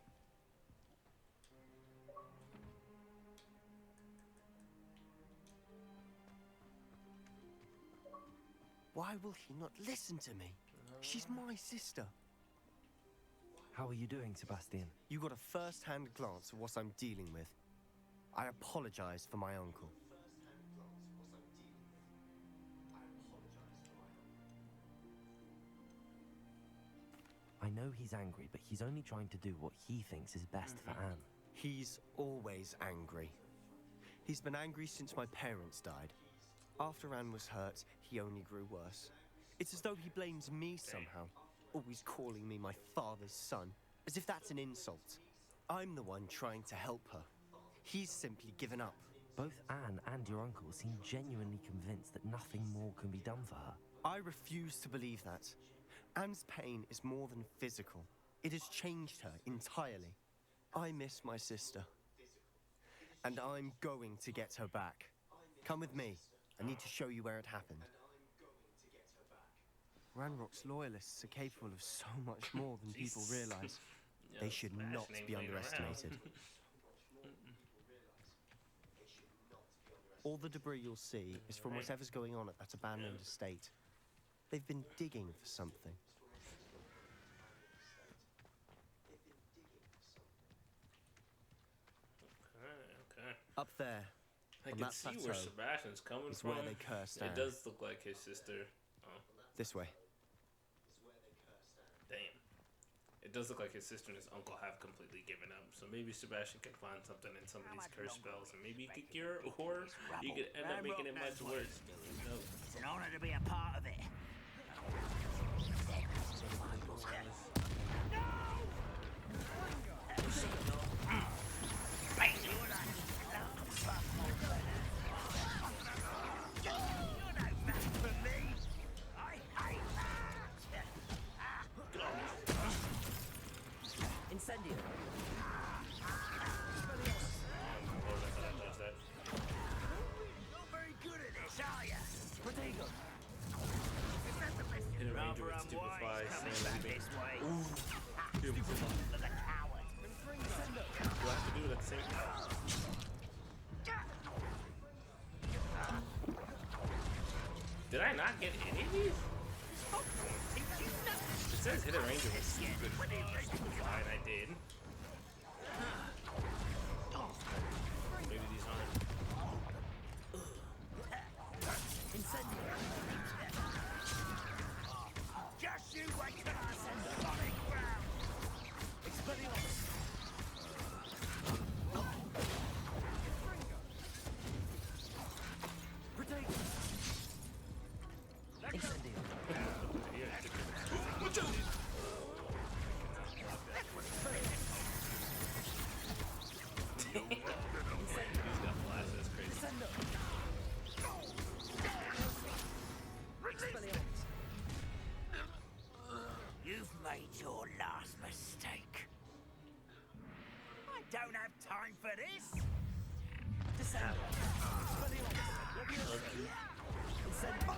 Why will he not listen to me? She's my sister. How are you doing, Sebastian? You got a first-hand glance of what I'm dealing with. I apologize for my uncle. I know he's angry, but he's only trying to do what he thinks is best for Anne. He's always angry. He's been angry since my parents died. After Anne was hurt, he only grew worse. It's as though he blames me somehow, always calling me my father's son, as if that's an insult. I'm the one trying to help her. He's simply given up. Both Anne and your uncle seem genuinely convinced that nothing more can be done for her. I refuse to believe that. Anne's pain is more than physical. It has changed her entirely. I miss my sister. And I'm going to get her back. Come with me. I need to show you where it happened. Ranrock's loyalists are capable of so much more than people realize. They should not be underestimated. All the debris you'll see is from whatever's going on at that abandoned estate. They've been digging for something. Okay. Up there. I on can that see plateau where Sebastian's coming is from. where they cursed Anne. It does look like his sister. Oh. This way. Damn. It does look like his sister and his uncle have completely given up. So maybe Sebastian can find something in some of these curse spells and maybe he could cure, or you could end up making it much worse. No. It's an honor to be a part of it. Incendio. Not very good at this, are you? Protego. Hit a ranger with Stupefy, slam leaving. Ooh. Beautiful. The coward. Do I have to do it at the same time? Did I not get any of these? It says hit a ranger with Stupefy, and I did. Maybe these aren't. Incendio. Just you wait till I send the body ground. Expelliarmus. Protego. Incendio. He's got blast, that's crazy. Expelliarmus. You've made your last mistake. I don't have time for this. Descendo. Expelliarmus. Incendio.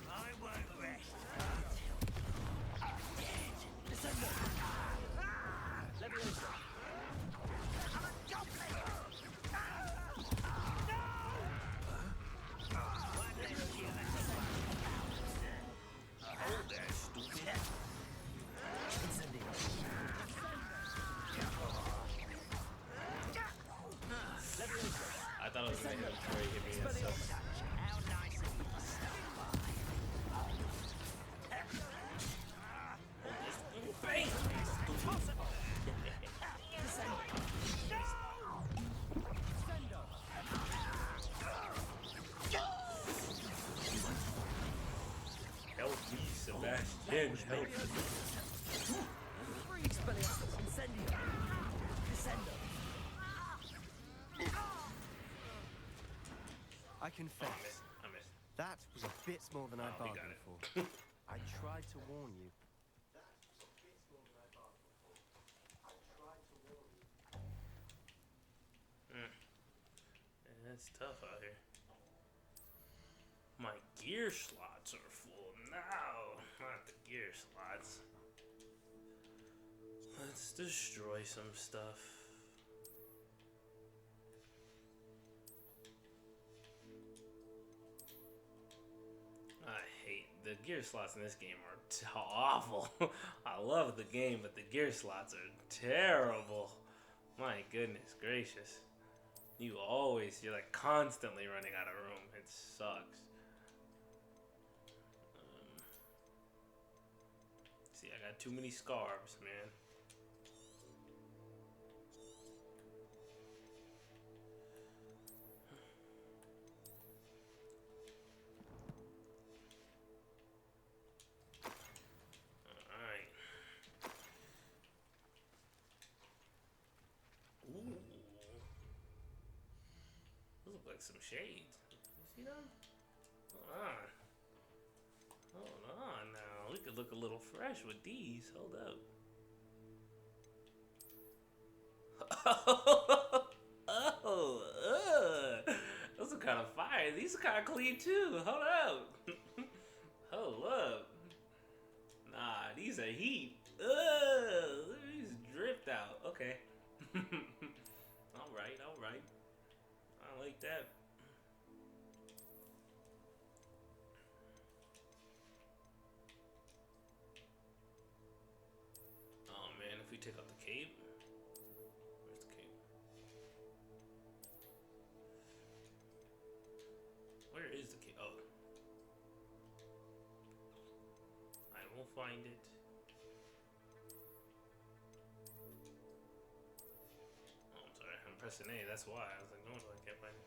I won't rest until dead. Descendo. Leviosa. Hold that, stupid. Incendio. Leviosa. I thought I was gonna hit him before he hit me. That's so much. How nice of you to stop by. Bang! Help me, Sebastian. Help me. Expelliarmus. Incendio. Descendo. I confess, I missed. that was a bit more than I Oh, we got bargained it. for. I tried to warn you. Yeah, it's tough out here. My gear slots are full. No, not the gear slots. Let's destroy some stuff. I hate the gear slots in this game are awful. I love the game, but the gear slots are terrible. My goodness gracious. You're like constantly running out of room. It sucks. See, I got too many scarves, man. Alright. Ooh. Those look like some shades. You see them? Hold on. Hold on now. We could look a little fresh with these. Hold up. Those are kind of fire. These are kind of clean too. Hold up. Hold up. Nah, these are heat. These dripped out. Okay. Alright, alright. I like that. Oh man, if we take out the cape. Where's the cape? Where is the cape? Oh. I will find it. Oh, I'm sorry. I'm pressing A. That's why. I was like, no, I can't find it.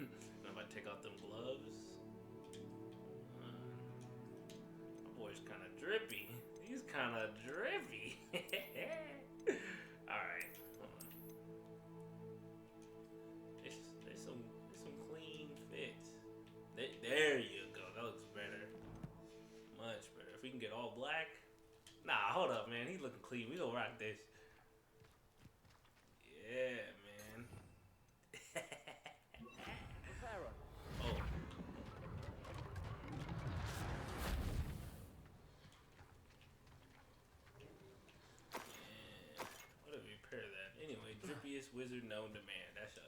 If I take out them gloves, my boy's kind of drippy. He's kind of drippy. All right, hold on. There's some clean fits. There you go. That looks better. Much better. If we can get all black. Nah, hold up, man. He's looking clean. We gonna rock this. Yeah, man. Oh. Yeah. What do we repair that? Anyway, drippiest wizard known to man. That's us.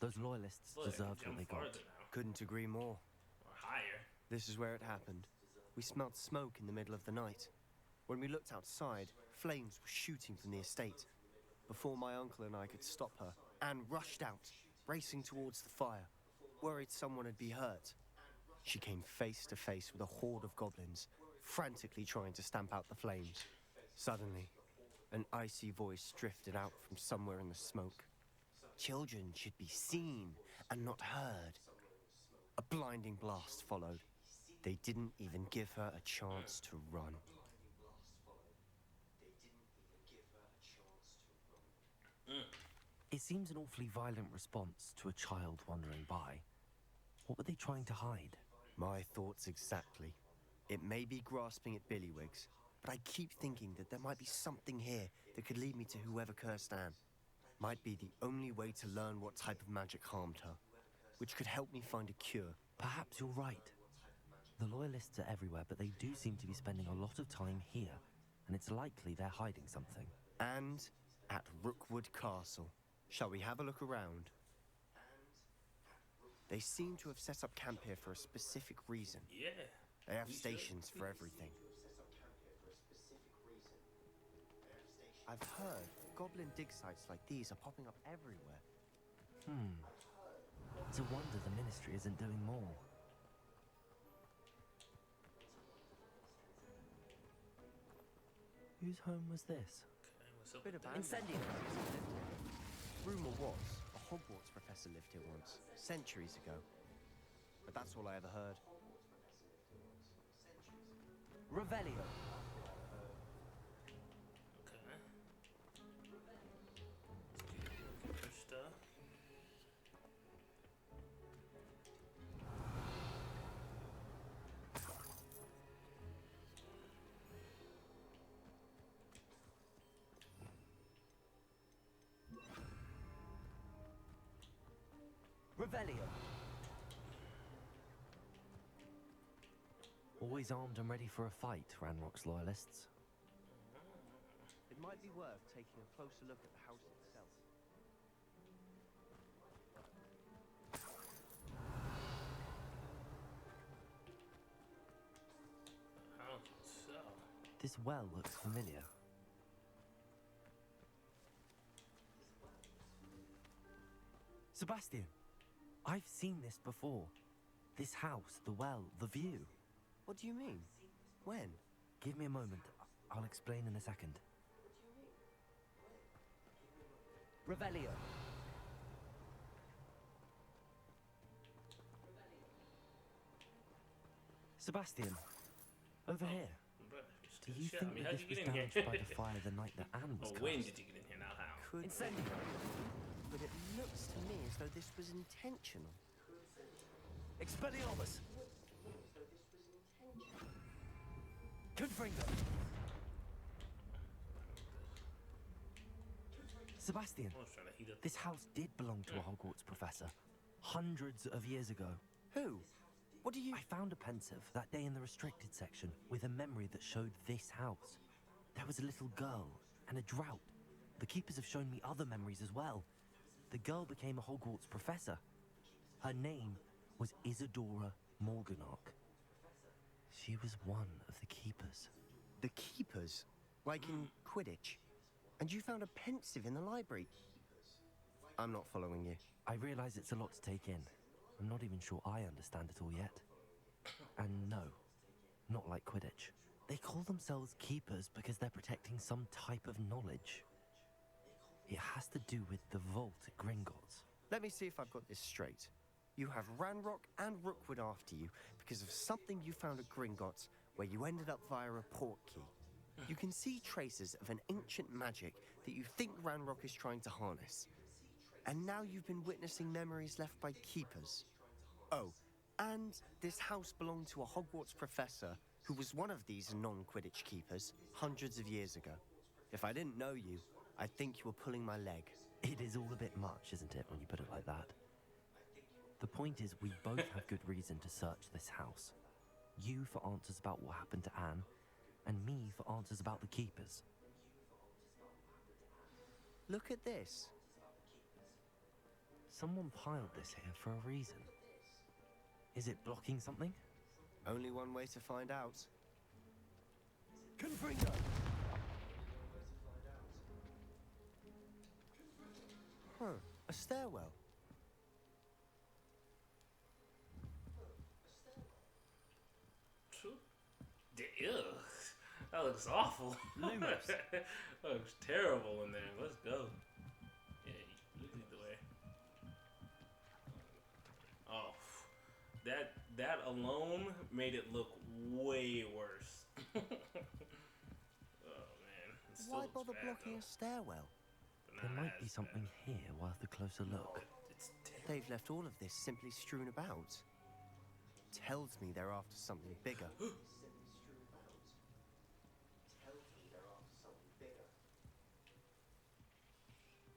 Those loyalists Look, I can deserved what jump they got. farther now. Couldn't agree more. Or higher. This is where it happened. We smelled smoke in the middle of the night. When we looked outside, flames were shooting from the estate. Before my uncle and I could stop her, Anne rushed out, racing towards the fire, worried someone had been hurt. She came face to face with a horde of goblins, frantically trying to stamp out the flames. Suddenly, an icy voice drifted out from somewhere in the smoke. Children should be seen and not heard. A blinding blast followed. They didn't even give her a chance to run. It seems an awfully violent response to a child wandering by. What were they trying to hide? My thoughts exactly. It may be grasping at Billywigs, but I keep thinking that there might be something here that could lead me to whoever cursed Anne. Might be the only way to learn what type of magic harmed her, which could help me find a cure. Perhaps you're right. The loyalists are everywhere, but they do seem to be spending a lot of time here, and it's likely they're hiding something. And at Rookwood Castle. Shall we have a look around? They seem to have set up camp here for a specific reason. Yeah. They have stations for everything. I've heard goblin dig sites like these are popping up everywhere. It's a wonder the Ministry isn't doing more. Whose home was this? Bit abandoned. Rumor was a Hogwarts professor lived here once, centuries ago. But that's all I ever heard. Revelio. Okay. Good stuff. Revelio. Always armed and ready for a fight, Ranrock's loyalists. It might be worth taking a closer look at the house itself. How so? This well looks familiar. Sebastian, I've seen this before. This house, the well, the view. What do you mean? When? Give me a moment. I'll explain in a second. Revelio. Sebastian, over here. But Do you shit, think I mean, that how'd this you was get in damaged here? by the fire the night that Anne was Oh, cursed? when did you get in here? Now how? could... Incendio! But it looks to me as though this was intentional. Expelliarmus! Confringo! Sebastian, I was trying to heat up. this house did belong to a Hogwarts professor. Hundreds of years ago. Who? What do you... I found a pensive that day in the restricted section with a memory that showed this house. There was a little girl and a drought. The keepers have shown me other memories as well. The girl became a Hogwarts professor. Her name was Isadora Morganach. She was one of the keepers. The keepers? Like in Quidditch? And you found a pensive in the library? I'm not following you. I realize it's a lot to take in. I'm not even sure I understand it all yet. And no, not like Quidditch. They call themselves keepers because they're protecting some type of knowledge. It has to do with the vault at Gringotts. Let me see if I've got this straight. You have Ranrock and Rookwood after you because of something you found at Gringotts where you ended up via a port key. You can see traces of an ancient magic that you think Ranrock is trying to harness. And now you've been witnessing memories left by keepers. Oh, and this house belonged to a Hogwarts professor who was one of these non-Quidditch keepers hundreds of years ago. If I didn't know you, I'd think you were pulling my leg. It is all a bit much, isn't it, when you put it like that? The point is, we both have good reason to search this house. You for answers about what happened to Anne, and me for answers about the keepers. Look at this. Someone piled this here for a reason. Is it blocking something? Only one way to find out. Confringo! Huh, a stairwell. Ew, that looks awful. Lumos. That looks terrible in there. Let's go. Yeah, you lead the way. Oh, that alone made it look way worse. Oh man. It still Why looks bother bad, blocking though. a stairwell? But There not might be as something here worth a closer look. It's They've left all of this simply strewn about. Tells me they're after something bigger.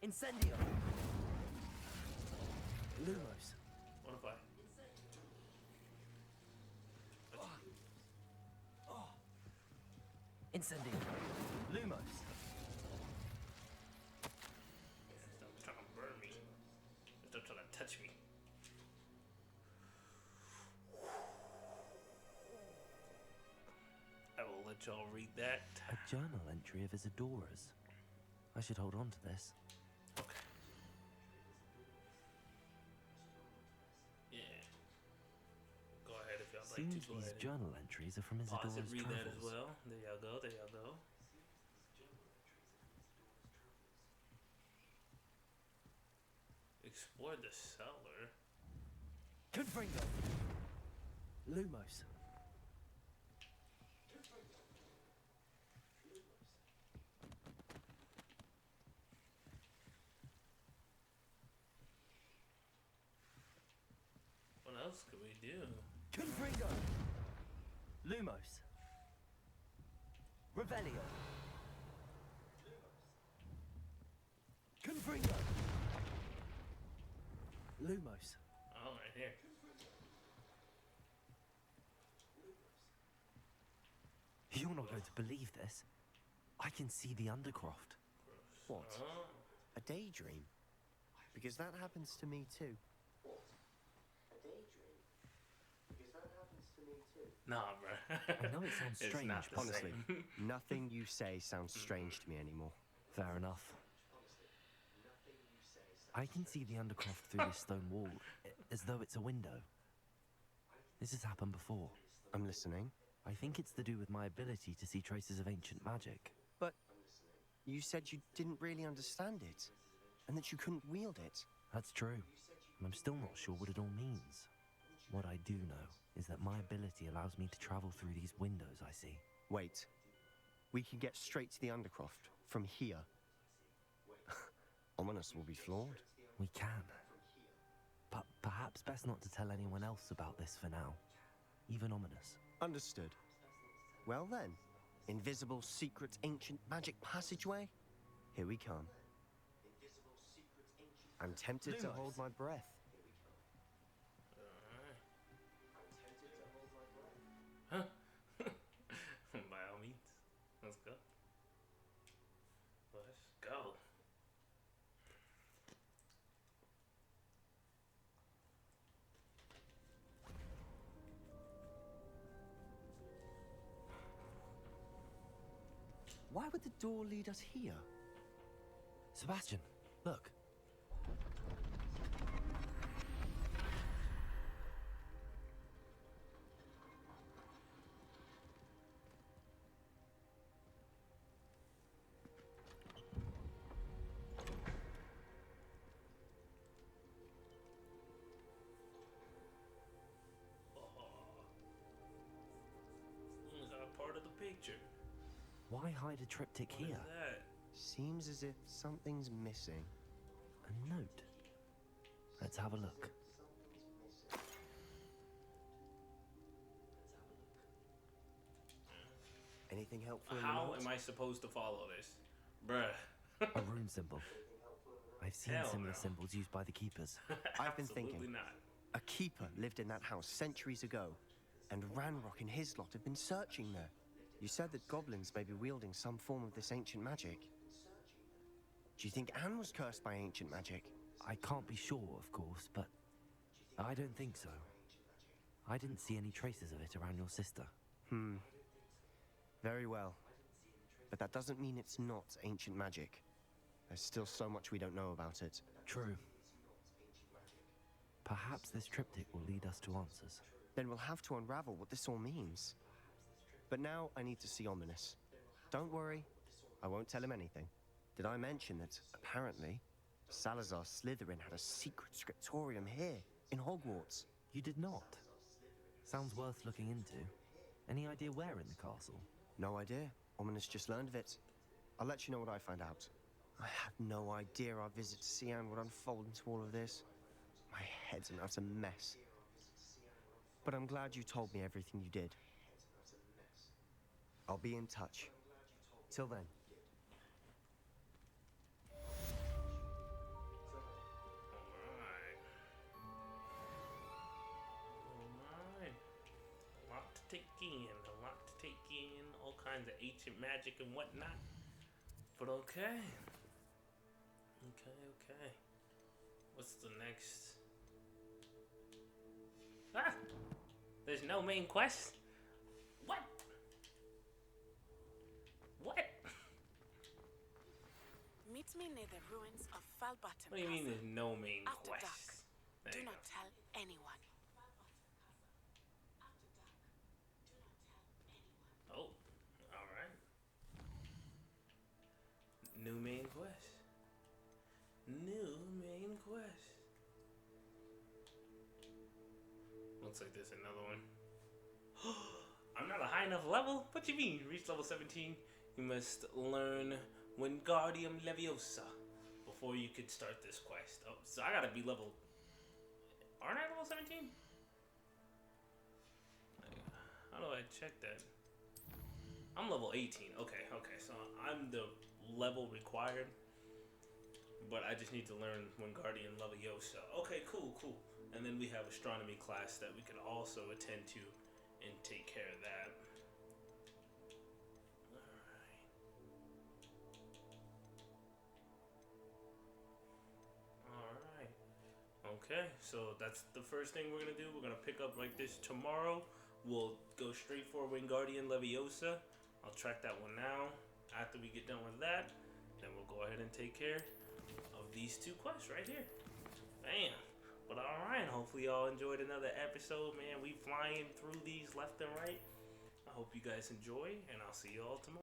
Incendio! Lumos. What if I? Incendio! Lumos. Stop trying to burn me. Stop trying to touch me. I will let y'all read that. A journal entry of Isadora's. I should hold on to this. Okay. Yeah. Go ahead if y'all like Seems to. Go these ahead. journal entries are from Pause Isadora's it, read travels. that as well. There y'all go. There y'all go. Explore the cellar. Confringo! Lumos. What else could we do? Confringo! Lumos. Revelio. Confringo! Lumos. Oh, right here. You're not going to believe this. I can see the Undercroft. What? A daydream? Because that happens to me too. Nah, bro. I know it sounds It's strange, not the Honestly, same. nothing you say sounds strange to me anymore. Fair enough. I can see the Undercroft through this stone wall, as though it's a window. This has happened before. I'm listening. I think it's to do with my ability to see traces of ancient magic. But you said you didn't really understand it, and that you couldn't wield it. That's true. And I'm still not sure what it all means. What I do know is that my ability allows me to travel through these windows I see. Wait. We can get straight to the Undercroft from here. Ominous will be flawed. We can. But perhaps best not to tell anyone else about this for now. Even Ominous. Understood. Well then, invisible, secret, ancient magic passageway? Here we come. I'm tempted to hold my breath. Huh? By all means. Let's go. Let's go. Why would the door lead us here? Sebastian, look. Is that part of the picture? Why hide a triptych What here? is that? Seems as if something's missing. A note. Let's have a look. Anything helpful? How am I supposed to follow this? Bruh. A rune symbol. I've seen Hell similar no. symbols used by the keepers. I've been Absolutely thinking. not. A keeper lived in that house centuries ago, and Ranrock and his lot have been searching there. You said that goblins may be wielding some form of this ancient magic. Do you think Anne was cursed by ancient magic? I can't be sure, of course, but I don't think so. I didn't see any traces of it around your sister. Very well. But that doesn't mean it's not ancient magic. There's still so much we don't know about it. True. Perhaps this triptych will lead us to answers. Then we'll have to unravel what this all means. But now I need to see Ominous. Don't worry, I won't tell him anything. Did I mention that, apparently, Salazar Slytherin had a secret scriptorium here, in Hogwarts? You did not. Sounds worth looking into. Any idea where in the castle? No idea. Ominous just learned of it. I'll let you know what I find out. I have no idea our visit to Cian would unfold into all of this. My head's an utter mess. But I'm glad you told me everything you did. I'll be in touch. Till then. Alright. A lot to take in. All kinds of ancient magic and whatnot. But okay. Okay. What's the next? Ah! There's no main quest? What? Meet me near the ruins of Falbottom. What do you mean there's no main After quest? dark. Do not tell anyone. Oh, alright. New main quest. Looks like there's another one. I'm not a high enough level? What do you mean? Reach level 17, you must learn Wingardium Leviosa before you could start this quest. Oh, so I gotta be level... Aren't I level 17? How do I check that? I'm level 18. Okay, so I'm the level required. But I just need to learn Wingardium Leviosa. Okay, cool. And then we have astronomy class that we can also attend to and take care of that. Alright. Okay, so that's the first thing we're gonna do. We're gonna pick up like this tomorrow. We'll go straight for Wingardium Leviosa. I'll track that one now. After we get done with that, then we'll go ahead and take care of these two quests right here. Bam. But alright, hopefully y'all enjoyed another episode, man. We flying through these left and right. I hope you guys enjoy, and I'll see y'all tomorrow.